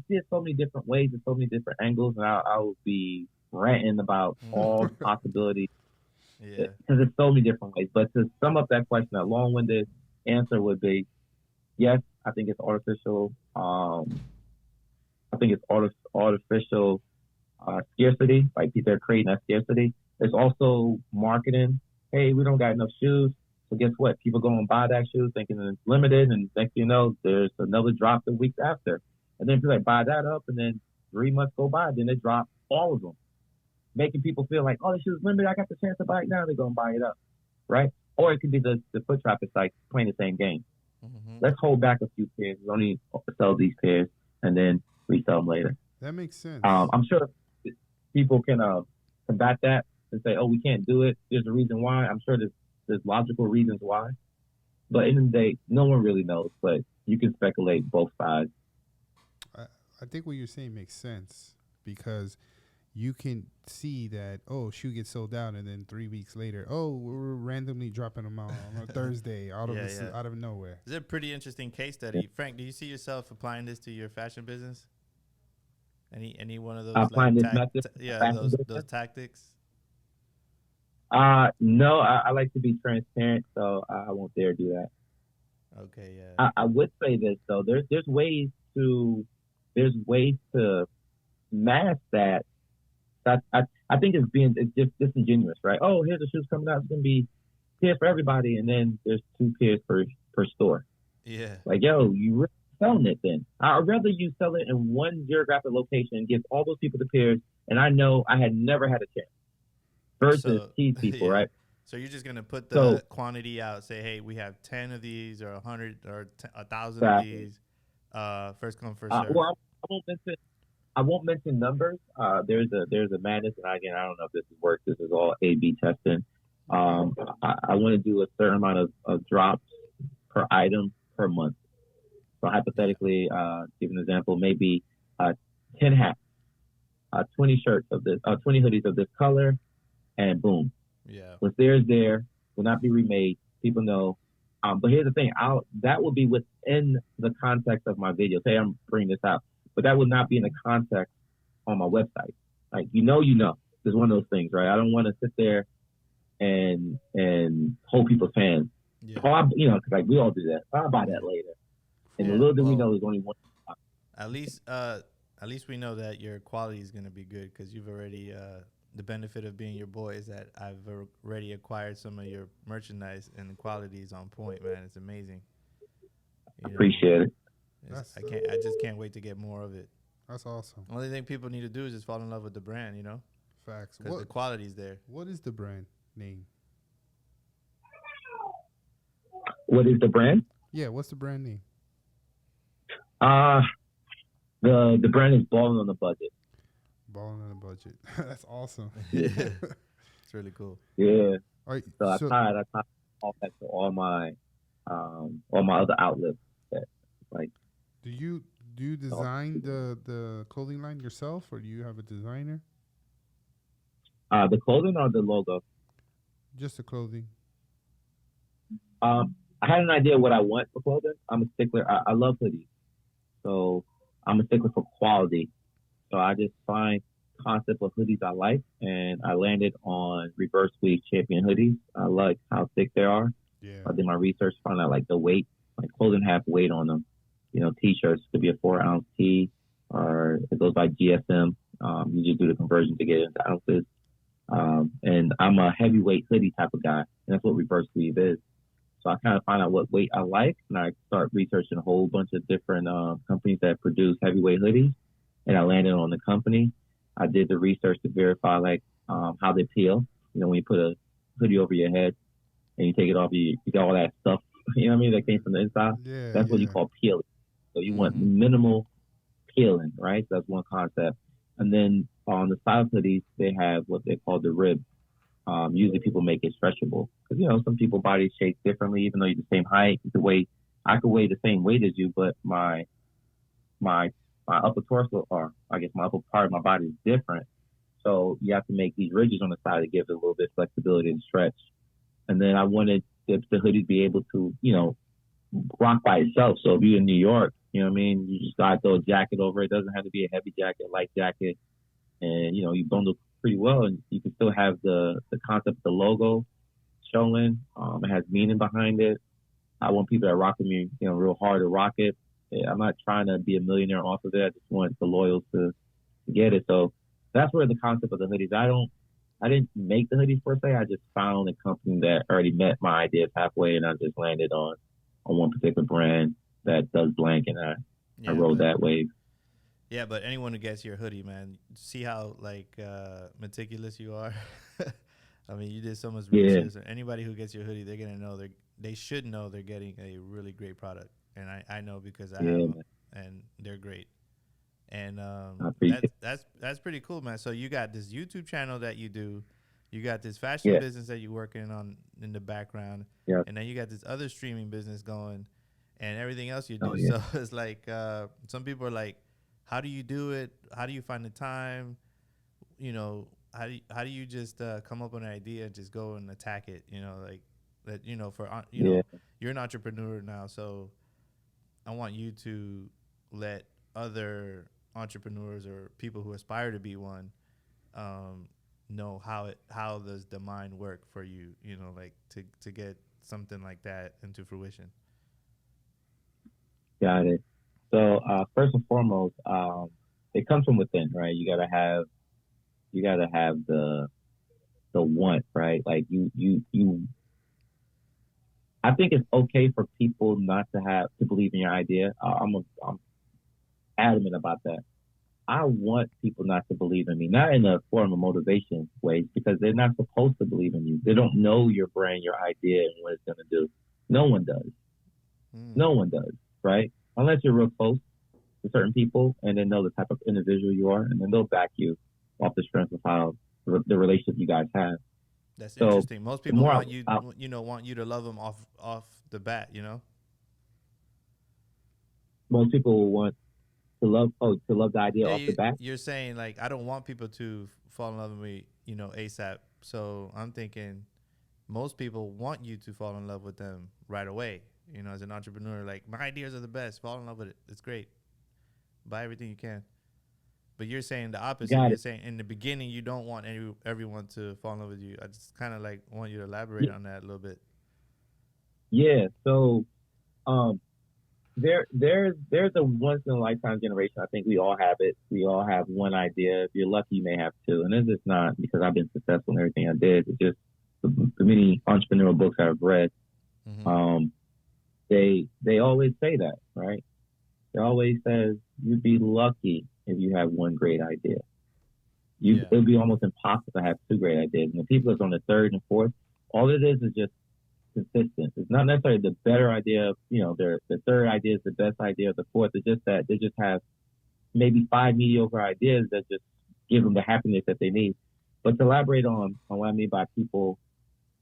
see it so many different ways and so many different angles, and I will be ranting about all the possibilities. Yeah. Because there's so many different ways. But to sum up that question, a long-winded answer would be, yes, I think it's artificial. I think it's artificial scarcity. Like, they're creating that scarcity. It's also marketing. Hey, we don't got enough shoes. So guess what? People go and buy that shoe thinking it's limited, and next thing you know, there's another drop the week after. And then people buy that up, and then 3 months go by, then they drop all of them, making people feel like, oh, this shoe's limited. I got the chance to buy it now. They're going to buy it up, right? Or it could be the foot traffic like playing the same game. Mm-hmm. Let's hold back a few pairs. We only sell these pairs and then resell them later. That makes sense. I'm sure people can combat that and say, oh, we can't do it. There's a reason why. I'm sure there's logical reasons why. But in the day, no one really knows. But you can speculate both sides. I think what you're saying makes sense because you can see that, shoe gets sold out, and then 3 weeks later, we're randomly dropping them out on a Thursday out of nowhere. It's a pretty interesting case study. Frank, do you see yourself applying this to your fashion business? Any one of those those tactics? No, I like to be transparent, so I won't dare do that. Okay, yeah. I would say this though. There's ways to mask that. I think it's just disingenuous, right? Oh, here's the shoes coming out. It's gonna be pairs for everybody, and then there's 2 pairs per store. Yeah. Like, yo, you really selling it then? I'd rather you sell it in one geographic location and give all those people the pairs, and I know I had never had a chance. Versus tease people, right? So you're just gonna put the quantity out, say, hey, we have 10 of these, or 100, or 1,000 of these. First come, first serve. Well, I won't mention numbers. There's a madness, and again, I don't know if this works. This is all A/B testing. I want to do a certain amount of drops per item per month. So hypothetically, give an example, maybe 10 hats, 20 shirts of this, 20 hoodies of this color, and boom. Yeah. What's there will not be remade. People know. But here's the thing: that will be within the context of my video. Say I'm bringing this out. But that would not be in the context on my website. Like, you know. It's one of those things, right? I don't want to sit there and hold people's hands. Yeah. Because like we all do that. I'll buy that later. And the little that we know is only one. At least we know that your quality is going to be good because you've already. The benefit of being your boy is that I've already acquired some of your merchandise, and the quality is on point, man. It's amazing. Appreciate it. I just can't wait to get more of it. That's awesome. Only thing people need to do is just fall in love with the brand, Facts. Because the quality's there. What is the brand name? What is the brand? Yeah, what's the brand name? The brand is Balling on the Budget. Balling on a Budget. That's awesome. Yeah. It's really cool. Yeah. Right, so I tied all that to all my other outlets. Do you design the clothing line yourself, or do you have a designer? The clothing or the logo? Just the clothing. I had an idea what I want for clothing. I'm a stickler. I love hoodies, so I'm a stickler for quality. So I just find concept of hoodies I like, and I landed on reverse sleeve champion hoodies. I like how thick they are. Yeah. I did my research, found out like the weight, like clothing have weight on them. T-shirts could be a 4-ounce tee, it goes by GSM. You just do the conversion to get it into ounces. And I'm a heavyweight hoodie type of guy, and that's what reverse sleeve is. So I kind of find out what weight I like, and I start researching a whole bunch of different companies that produce heavyweight hoodies, and I landed on the company. I did the research to verify like how they peel. You know, when you put a hoodie over your head and you take it off, you get all that stuff. You know what I mean? That came from the inside. Yeah, That's what you call peeling. So you want minimal peeling, right? So that's one concept. And then on the side hoodies, they have what they call the rib. Usually people make it stretchable because, you know, some people body shape differently, even though you're the same height. The way I could weigh the same weight as you, but my upper torso, or I guess my upper part of my body is different. So you have to make these ridges on the side to give it a little bit of flexibility and stretch. And then I wanted the hoodie to be able to, you know, rock by itself. So if you're in New York, you know what I mean, you just gotta throw a jacket over it. It doesn't have to be a heavy jacket, light jacket. And, you know, you bundle pretty well, and you can still have the concept of the logo showing. It has meaning behind it. I want people that rock with me, you know, real hard to rock it. I'm not trying to be a millionaire off of it. I just want the loyals to get it. So that's where the concept of the hoodies. I didn't make the hoodies per se. I just found a company that already met my ideas halfway, and I just landed on one particular brand that does blank, and I rode that wave. Yeah, but anyone who gets your hoodie, man, see how like meticulous you are. I mean, you did so much research. Yeah. Anybody who gets your hoodie, they're gonna know they should know they're getting a really great product, and I know because I have them, and they're great. And that's pretty cool, man. So you got this YouTube channel that you do, you got this fashion business that you're working on in the background, and then you got this other streaming business going, and everything else you do. So it's like some people are like, how do you do it? How do you find the time? You know, how do you just come up with an idea and just go and attack it? You know, like that. You know, know, you're an entrepreneur now, so I want you to let other entrepreneurs or people who aspire to be one know how does the mind work for you. You know, like to get something like that into fruition. Got it. So first and foremost, it comes from within, right? You gotta have the want, right? Like you. I think it's okay for people not to believe in your idea. I'm adamant about that. I want people not to believe in me, not in a form of motivation way, because they're not supposed to believe in you. They don't know your brand, your idea, and what it's gonna do. No one does. No one does, right? Unless you're real close to certain people and they know the type of individual you are, and then they'll back you off the strength of how the relationship you guys have. That's interesting. Most people want you to love them off the bat, you know? Most people want to love the idea off the bat. You're saying, like, I don't want people to fall in love with me, you know, ASAP. So I'm thinking most people want you to fall in love with them right away. You know, as an entrepreneur, like, my ideas are the best. Fall in love with it. It's great. Buy everything you can. But you're saying the opposite. You're saying in the beginning you don't want everyone to fall in love with you. I just kind of like want you to elaborate on that a little bit. Yeah. So, there's a once in a lifetime generation. I think we all have it. We all have one idea. If you're lucky, you may have two. And it's just not because I've been successful in everything I did. It's just the many entrepreneurial books I've read. Mm-hmm. They always say that, right? They always says you'd be lucky if you have one great idea. It would be almost impossible to have two great ideas. And the people that's on the third and fourth, all it is just consistent. It's not necessarily the better idea. You know, the third idea is the best idea. The fourth is just that they just have maybe 5 mediocre ideas that just give them the happiness that they need. But to elaborate on what I mean by people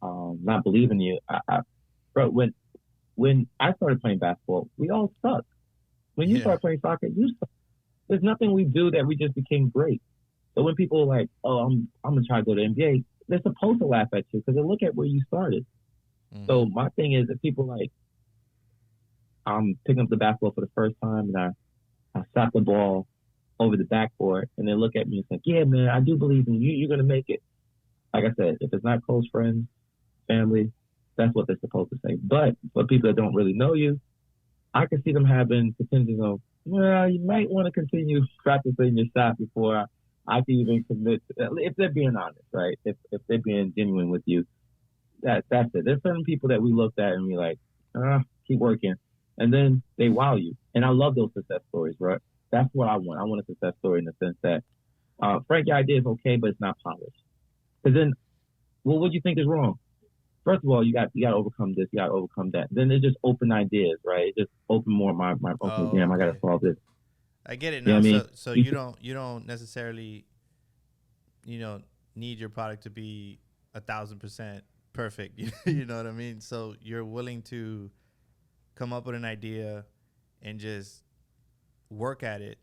not believing you, when I started playing basketball, we all suck. When you start playing soccer, you suck. There's nothing we do that we just became great. So when people are like, oh, I'm going to try to go to the NBA, they're supposed to laugh at you because they look at where you started. Mm-hmm. So my thing is that people like, I'm picking up the basketball for the first time and I shot the ball over the backboard and they look at me and say, yeah, man, I do believe in you. You're going to make it. Like I said, if it's not close friends, family, that's what they're supposed to say. But for people that don't really know you, I can see them having potential of, well, you might want to continue practicing your shot before I can even commit. If they're being honest, right? If they're being genuine with you, that's it. There's certain people that we looked at and we like, keep working, and then they wow you. And I love those success stories, right? That's what I want. I want a success story in the sense that Frank, your idea is okay, but it's not polished. Because then, well, what do you think is wrong? First of all, you got to overcome this, you got to overcome that. Then they just open ideas, right? It just open more my okay, damn, I got to solve this. I get it now. You know what I mean? So you don't necessarily, need your product to be 1,000% perfect. You know what I mean? So you're willing to come up with an idea and just work at it,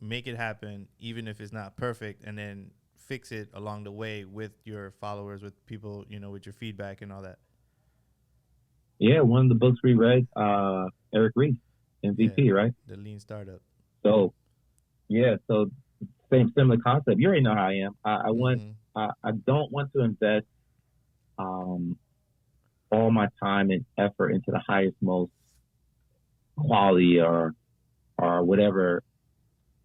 make it happen, even if it's not perfect, and then fix it along the way with your followers, with people, with your feedback and all that. Yeah, one of the books we read, Eric Ries, MVP, right? The Lean Startup. So, yeah, so similar concept. You already know how I am. I don't want to invest all my time and effort into the highest, most quality or whatever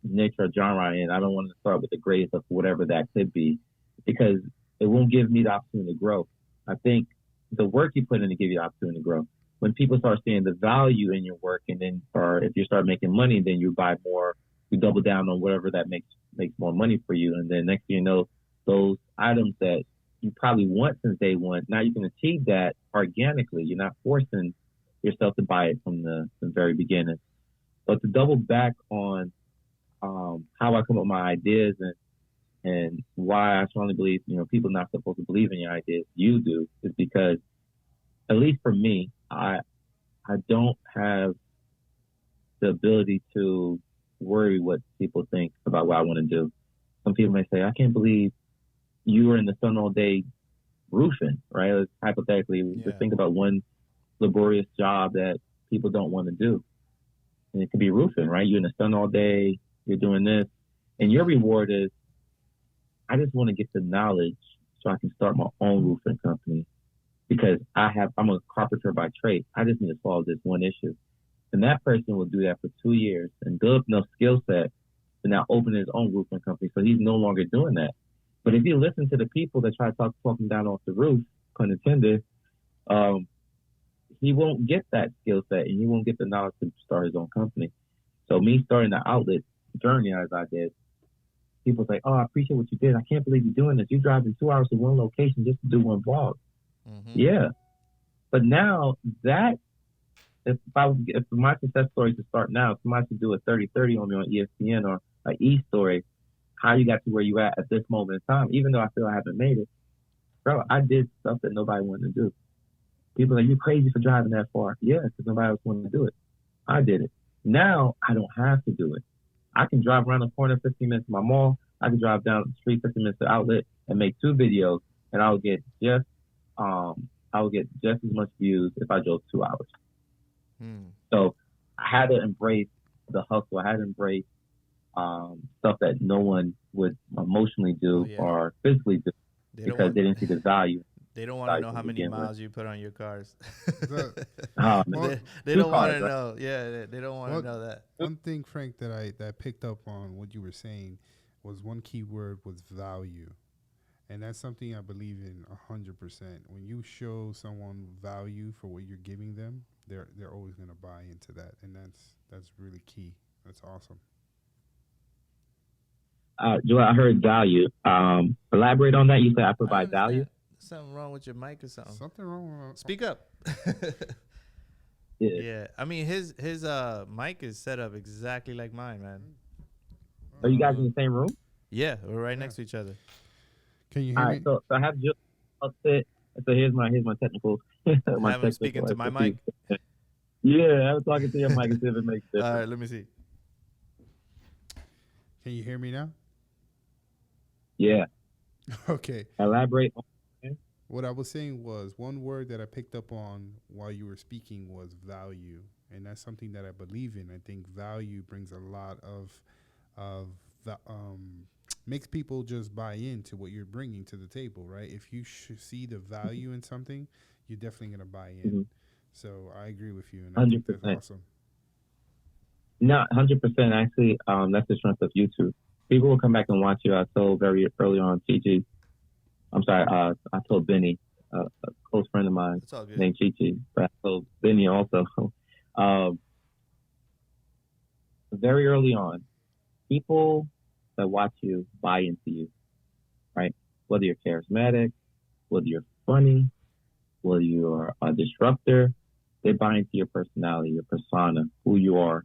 niche or genre I'm in. I don't want to start with the greatest of whatever that could be, because it won't give me the opportunity to grow. I think the work you put in to give you the opportunity to grow. When people start seeing the value in your work, and then, or if you start making money, then you buy more, you double down on whatever that makes more money for you. And then next thing you know, those items that you probably want since day one, now you can achieve that organically. You're not forcing yourself to buy it from the very beginning. But to double back on how I come up with my ideas and why I strongly believe, people are not supposed to believe in your ideas, you do, is because, at least for me, I don't have the ability to worry what people think about what I want to do. Some people may say, I can't believe you were in the sun all day roofing, right? Let's hypothetically, just think about one laborious job that people don't want to do. And it could be roofing, right? You're in the sun all day, you're doing this, and your reward is, I just want to get the knowledge so I can start my own roofing company, because I'm a carpenter by trade. I just need to solve this one issue. And that person will do that for 2 years and build up enough skill set to now open his own roofing company. So he's no longer doing that. But if you listen to the people that try to talk him down off the roof, pun intended, he won't get that skill set and he won't get the knowledge to start his own company. So me starting the outlet journey as I did, people say, oh, I appreciate what you did. I can't believe you're doing this. You're driving 2 hours to one location just to do one vlog. Mm-hmm. Yeah. But now that, if my success story to start now, if somebody should do a 30-30 on me on ESPN or an E-story, how you got to where you at this moment in time, even though I feel I haven't made it, bro, I did stuff that nobody wanted to do. People are like, you're crazy for driving that far. Yeah, because nobody else wanted to do it. I did it. Now I don't have to do it. I can drive around the corner 15 minutes to my mall. I can drive down the street 15 minutes to the outlet and make 2 videos, and I will get just as much views if I drove 2 hours. So I had to embrace the hustle. I had to embrace stuff that no one would emotionally do or physically do because they didn't see the value. They don't want to know how many miles you put on your cars. They don't want to know. Yeah, they don't want to know that. One thing, Frank, that I picked up on what you were saying was one key word was value. And that's something I believe in 100%. When you show someone value for what you're giving them, they're always going to buy into that, and that's really key. That's awesome. Joel, I heard value. Elaborate on that. You said I provide value. Something wrong with your mic or something? Something wrong. Speak up. Yeah. I mean, his mic is set up exactly like mine, man. Are you guys in the same room? Yeah, we're right next to each other. Can you hear me? All right, so I have Joel upset. So here's my technical. I haven't speaking to my mic. Yeah, I was talking to your mic and see if it makes sense. All right, let me see. Can you hear me now? Yeah. Okay. Elaborate. What I was saying was one word that I picked up on while you were speaking was value, and that's something that I believe in. I think value brings a lot of makes people just buy into what you're bringing to the table, right? If you see the value in something, you're definitely going to buy in. Mm-hmm. So I agree with you, and I 100%. Think that's awesome. Not 100% actually. That's the strength of YouTube. People will come back and watch you. I told very early on, Chi. I'm sorry. I told Benny, a close friend of mine named Chi, but I told Benny also. Very early on, people that watch you buy into you, right? Whether you're charismatic, whether you're funny, whether you're a disruptor, they buy into your personality, your persona, who you are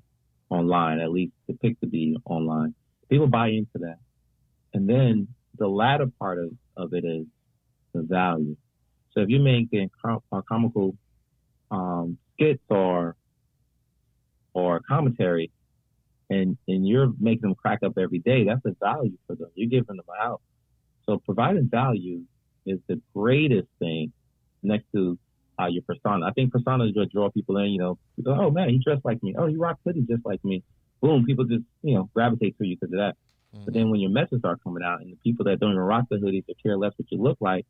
online, at least depict to be online. People buy into that. And then the latter part of it is the value. So if you're making comical skits or commentary, and you're making them crack up every day, that's a value for them. You're giving them out. So providing value is the greatest thing next to your persona. I think personas will draw people in, oh man, he dressed like me. Oh, he rocks hoodies just like me. Boom, people just, gravitate to you because of that. Mm-hmm. But then when your messages start coming out and the people that don't even rock the hoodies or care less what you look like,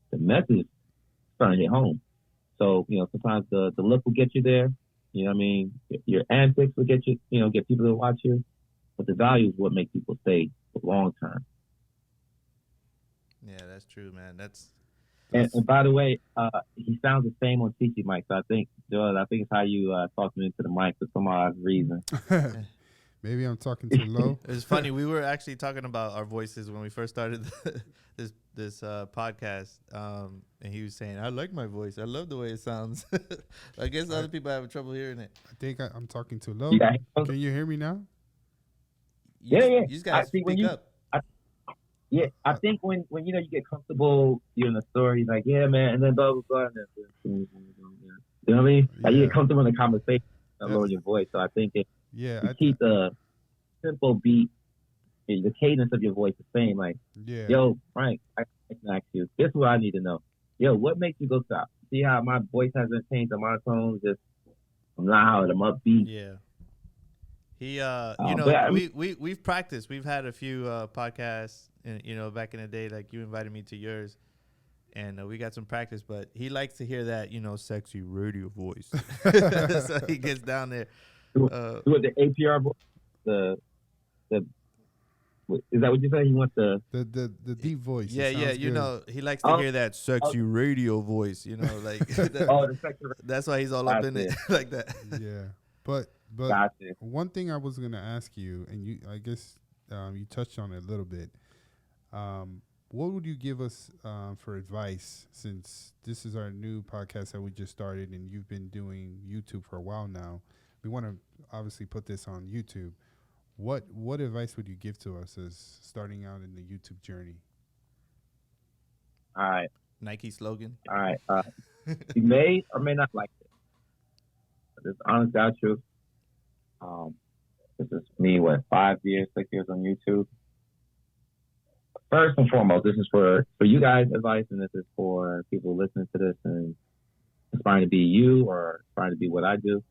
the message is starting to hit home. So, sometimes the look will get you there. You know what I mean? Your antics will get you, get people to watch you. But the value is what makes people stay for long term. Yeah, that's true, man. And by the way, he sounds the same on TC mic. So I think it's how you talk to me into the mic for some odd reason. Maybe I'm talking too low. It's funny. We were actually talking about our voices when we first started this podcast, and he was saying, "I like my voice. I love the way it sounds." I guess other people have trouble hearing it. I think I'm talking too low. Yeah. Can you hear me now? Yeah. You just gotta speak up. I think when you get comfortable, you're in the story, like, yeah, man, and then blah, blah, blah. You know what I mean? Like, you get comfortable in the conversation and lower your voice. So I think you keep the simple beat, the cadence of your voice the same. Like, yo, Frank, I can ask you. This is what I need to know. Yo, what makes you go stop? See how my voice hasn't changed, the monotone, just I'm loud, I'm upbeat. Yeah. He, we've practiced. We've had a few podcasts, and, back in the day, like you invited me to yours, and we got some practice. But he likes to hear that, sexy radio voice. So he gets down there. With the APR voice, is that what you said? He wants the deep voice. Yeah. He likes to hear that sexy radio voice. Like the sexy. That's why he's all up in it like that. Yeah, but gotcha. One thing I was gonna ask you, and I guess you touched on it a little bit. What would you give us for advice, since this is our new podcast that we just started, and you've been doing YouTube for a while now? We want to obviously put this on YouTube. What advice would you give to us as starting out in the YouTube journey? All right. Nike slogan. All right. You may or may not like it. But it's honest God truth. This is me, 5 years, 6 years on YouTube. First and foremost, this is for you guys' advice, and this is for people listening to this and aspiring to be you or aspiring to be what I do.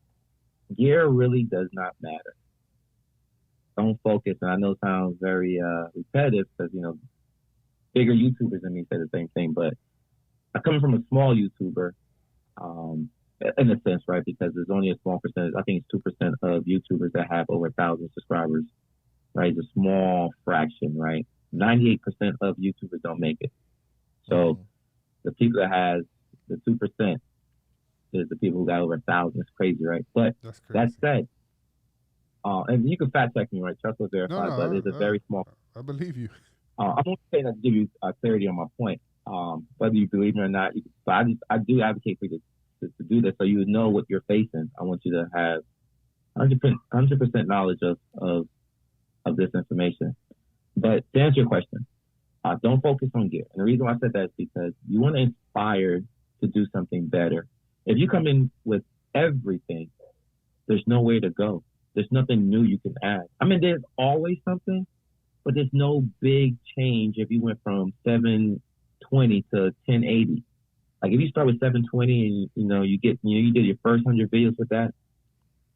Gear really does not matter. Don't focus, and I know it sounds very repetitive because, bigger YouTubers than me say the same thing, but I'm coming from a small YouTuber, in a sense, right? Because there's only a small percentage. I think it's 2% of YouTubers that have over 1,000 subscribers, right? It's a small fraction, right? 98% of YouTubers don't make it. So the people that has the 2% is the people who got over 1,000. It's crazy, right? But that said, and you can fact check me, right? Trust was verified, but it's a very small. I believe you. I'm not saying that to give you clarity on my point. Whether you believe me or not, but I do advocate for you to do this so you know what you're facing. I want you to have 100% knowledge of this information. But to answer your question, don't focus on gear. And the reason why I said that is because you want to inspire to do something better. If you come in with everything, there's nowhere to go. There's nothing new you can add. I mean, there's always something, but there's no big change if you went from 720 to 1080. Like if you start with 720 and you did your first 100 videos with that,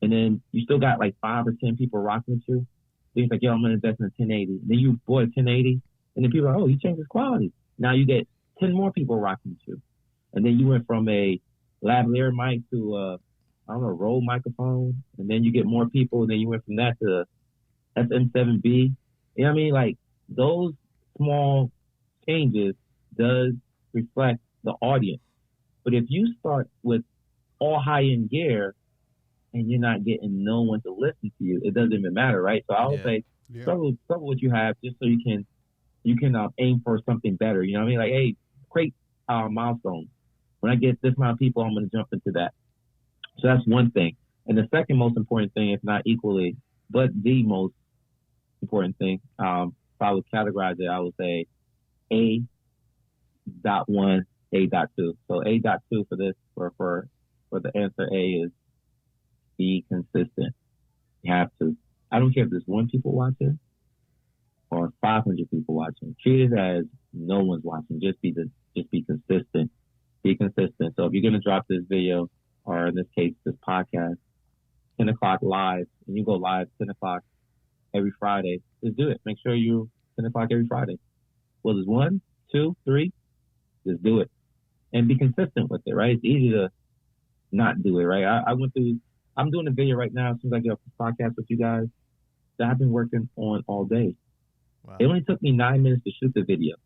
and then you still got like 5 or 10 people rocking with you. Then it's like, yo, I'm gonna invest in a 1080. And then you bought a 1080, and then people are like, oh, he changed his quality. Now you get 10 more people rocking with you, and then you went from a lavalier mic to I don't know, Rode microphone, and then you get more people, and then you went from that to SM7B. You know what I mean? Like those small changes does reflect the audience. But if you start with all high end gear and you're not getting no one to listen to you, it doesn't even matter, right? So I would say struggle what you have just so you can aim for something better. You know what I mean? Like, hey, create milestones. When I get this amount of people, I'm going to jump into that. So that's one thing. And the second most important thing, if not equally, but the most important thing, if I would categorize it, I would say A.1, A.2. So A.2 for this, for the answer A is be consistent. You have to. I don't care if there's 1 people watching or 500 people watching. Treat it as no one's watching. Just be consistent. Be consistent. So if you're going to drop this video, or in this case, this podcast, 10 o'clock live, and you go live 10 o'clock every Friday, just do it. Make sure you 10 o'clock every Friday. Whether it's 1, 2, 3, just do it. And be consistent with it, right? It's easy to not do it, right? I'm doing a video right now as soon as I get off the podcast with you guys that I've been working on all day. Wow. It only took me 9 minutes to shoot the video.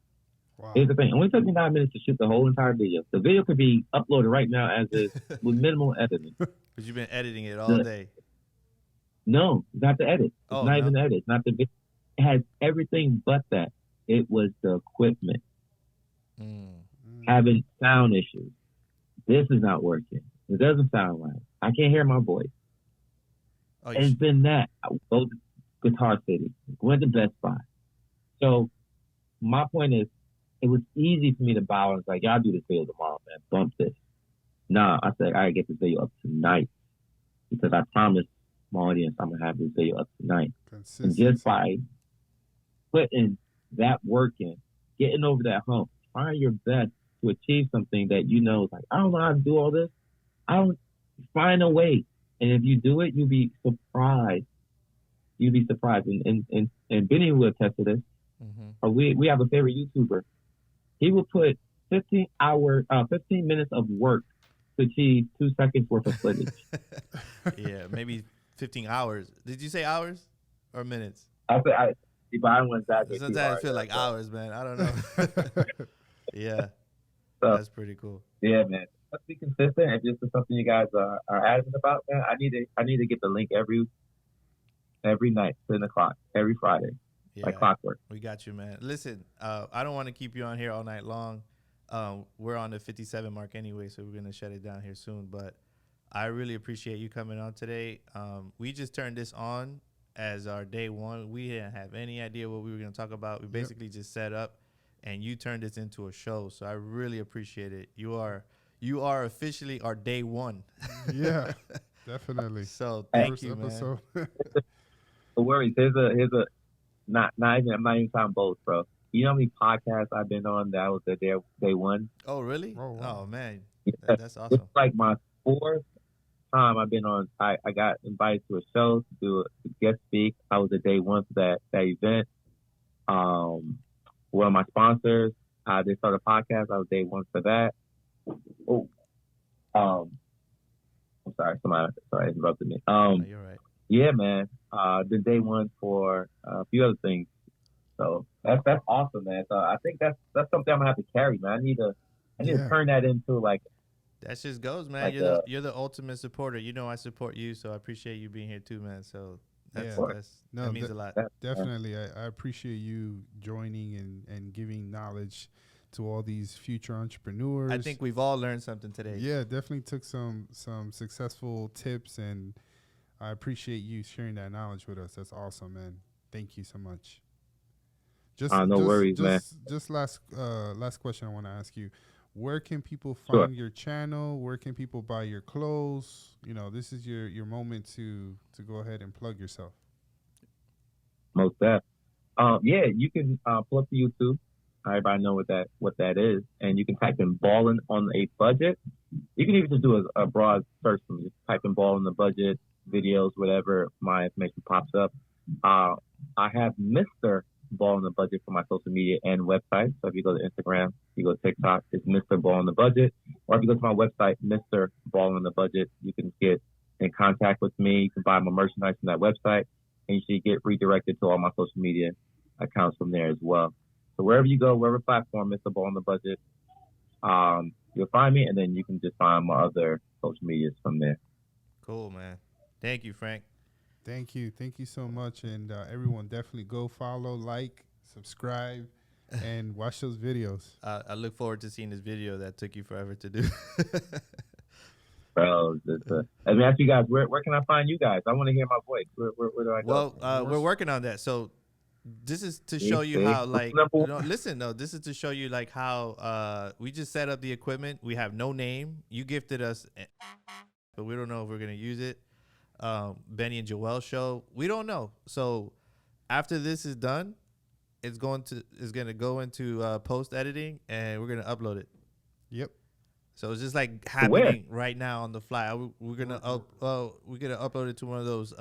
Wow. Here's the thing. It only took me 9 minutes to shoot the whole entire video. The video could be uploaded right now as is with minimal editing. Because you've been editing it all day. No, not the edit. It's not even the edit. Not the video. It has everything but that. It was the equipment. Having sound issues. This is not working. It doesn't sound right. I can't hear my voice. And it's been that. I go to Guitar City. Went to Best Buy. So my point is, it was easy for me to bow and like, y'all do this video tomorrow, man. Bump this. Nah, I said, I gotta get this video up tonight because I promised my audience I'm gonna have this video up tonight. And just by putting that work in, getting over that hump, trying your best to achieve something that you know is like, I don't know how to do all this. I don't find a way. And if you do it, you'll be surprised. You'll be surprised. And Benny will attest to this. Or we have a favorite YouTuber. He will put 15 minutes of work to achieve 2 seconds worth of footage. Yeah, maybe 15 hours. Did you say hours or minutes? I don't want that. Sometimes I feel like hours, man. I don't know. Yeah, so, that's pretty cool. Yeah, man. Let's be consistent. If this is something you guys are adamant about, man, I need to get the link every night, 10 o'clock, every Friday. Yeah, like clockwork. We got you, man. Listen, I don't want to keep you on here all night long. We're on the 57 mark anyway, so we're going to shut it down here soon. But I really appreciate you coming on today. We just turned this on as our day one. We didn't have any idea what we were going to talk about. We basically just set up, and you turned this into a show. So I really appreciate it. You are officially our day one. Yeah, definitely. So thank you, man. No worries. Here's a I'm not even trying both, bro. You know how many podcasts I've been on that was at day one? Oh, really? Oh, wow. Oh man. Yeah. That's awesome. It's like my 4th time I've been on. I got invited to a show to do a guest speak. I was at day one for that event. One of my sponsors, they started a podcast. I was day one for that. I'm sorry. Somebody interrupted me. No, you're right. Yeah, man. Been day one for a few other things. So that's awesome, man. So I think that's something I'm gonna have to carry, man. I need to turn that into like. That just goes, man. Like you're the ultimate supporter. You know I support you, so I appreciate you being here too, man. So that means a lot. Definitely, I appreciate you joining and giving knowledge to all these future entrepreneurs. I think we've all learned something today. Yeah, definitely took some successful tips, and I appreciate you sharing that knowledge with us. That's awesome, man. Thank you so much. No worries, man. Just last question I want to ask you. Where can people find your channel? Where can people buy your clothes? You know, this is your moment to go ahead and plug yourself. Most that. Yeah, you can pull up to YouTube. Everybody know what that is, and you can type in "ballin' on a budget." You can even just do a broad search from just type in "ball on the budget" videos, whatever. My information pops up. I have Mr. Ball on the Budget for my social media and website. So if you go to Instagram, you go to TikTok, it's Mr. Ball on the Budget. or if you go to my website, Mr. Ball on the Budget, you can get in contact with me. You can buy my merchandise from that website, and you should get redirected to all my social media accounts from there as well. So wherever you go, wherever platform, Mr. Ball on the Budget, you'll find me, and then you can just find my other social medias from there. Cool, man. Thank you, Frank. Thank you so much, and everyone definitely go follow, like, subscribe, and watch those videos. I look forward to seeing this video that took you forever to do. Bro, let me ask you guys, where can I find you guys? I want to hear my voice. Where do I go? Well, we're working on that. So this is to show you how, like, this is to show you, like, how we just set up the equipment. We have no name. You gifted us, but we don't know if we're going to use it. Benny and Joel show. We don't know. So after this is done, it's going to go into post editing, and we're going to upload it. Yep. So it's just like happening right now on the fly. We're gonna upload it to one of those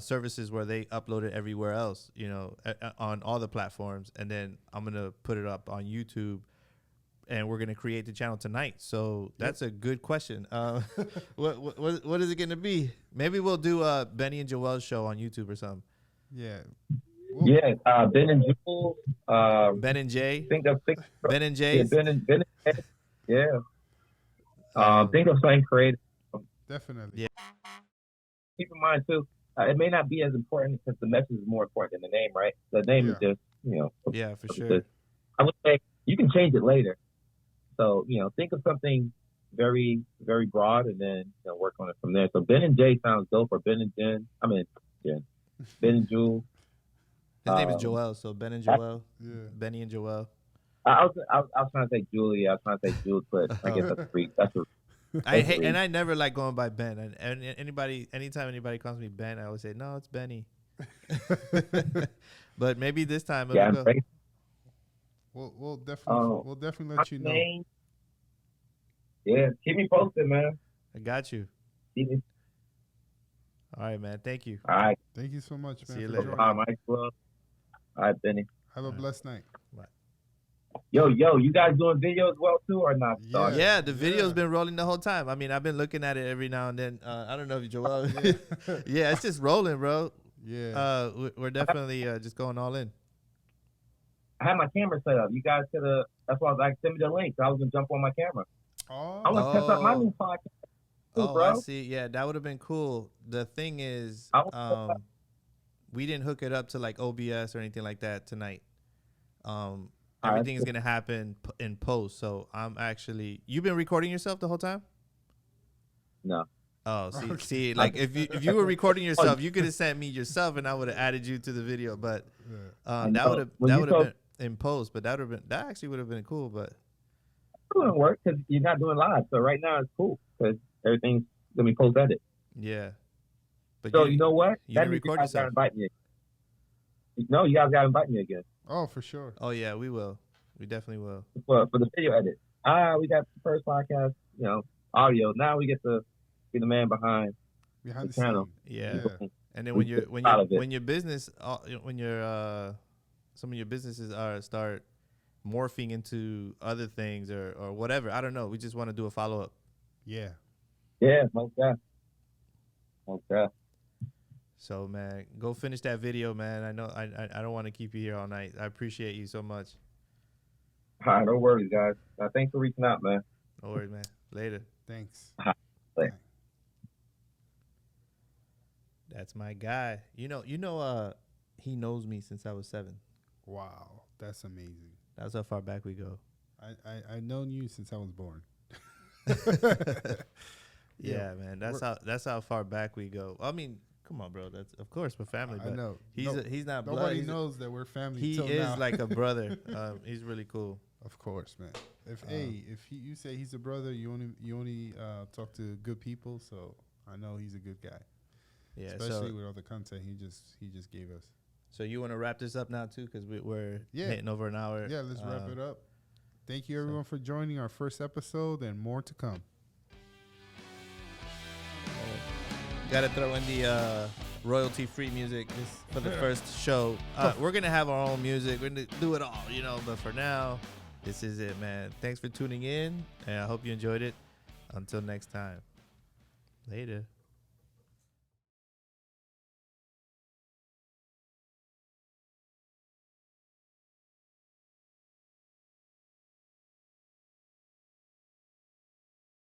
services where they upload it everywhere else, on all the platforms, and then I'm gonna put it up on YouTube, and we're gonna create the channel tonight. So that's a good question. What is it gonna be? Maybe we'll do a Benny and Joel show on YouTube or something. Yeah. Ben and Jules. Ben and Jay. Ben and Jay. Yeah, Ben and Jay. Yeah. Think of something creative. Definitely. Yeah. Keep in mind too, it may not be as important since the message is more important than the name, right? The name is just, Yeah, for sure. I would say you can change it later. So, think of something very, very broad, and then work on it from there. So Ben and Jay sounds dope, or Ben and Jen. Ben and Jules. His name is Joel, so Ben and Joel. Yeah. Benny and Joel. I was trying to say Julie. I was trying to say Jules, but I guess that's free. I never like going by Ben. And anytime anybody calls me Ben, I always say no, it's Benny. But maybe this time it'll go. We'll definitely let you know. Yeah, keep me posted, man. I got you. All right, man. Thank you. All right. Thank you so much, man. See you later. All right, Benny. Have a blessed night. Bye. Yo, you guys doing videos well too or not? Yeah, the video's been rolling the whole time. I mean, I've been looking at it every now and then. I don't know if Joel. Yeah, it's just rolling, bro. Yeah. We're definitely just going all in. I had my camera set up. You guys could have. That's why I was like, send me the link. So I was gonna jump on my camera. I want to test out my new podcast. Bro. I see. Yeah, that would have been cool. The thing is, we didn't hook it up to like OBS or anything like that tonight. Everything is gonna happen in post. So I'm actually. You've been recording yourself the whole time? No. Oh, see, like if you were recording yourself, you could have sent me yourself, and I would have added you to the video. But that would have been in post. But that actually would have been cool. But it wouldn't work because you're not doing live. So right now it's cool because everything's gonna be post edit. Yeah. But so you know what? You didn't record yourself. Invite me. No, you guys gotta invite me again. Oh, for sure. Oh yeah, we will. We definitely will. For the video edit. We got the first podcast, audio. Now we get to be the man behind the channel. Yeah. And then when your business some of your businesses start morphing into other things or whatever, I don't know. We just want to do a follow up. Yeah. Yeah, most definitely. So man, go finish that video, man. I know I don't want to keep you here all night. I appreciate you so much. All right, no worries, guys. Thanks for reaching out, man. No worries, man. Later. Thanks. Later. That's my guy. He knows me since I was 7. Wow, that's amazing. That's how far back we go. I known you since I was born. Yeah, man. That's how far back we go. I mean, come on, bro. That's of course we're family. But I know. He's not blood. Nobody knows that we're family. He is like a brother. He's really cool. Of course, man. If you say he's a brother, you only talk to good people. So I know he's a good guy. Yeah, especially with all the content he just gave us. So you want to wrap this up now too, because we're hitting over an hour. Yeah, let's wrap it up. Thank you everyone for joining our first episode, and more to come. Got to throw in the royalty-free music for the first show. We're gonna have our own music. We're gonna do it all, but for now, this is it, man. Thanks for tuning in, and I hope you enjoyed it. Until next time. Later.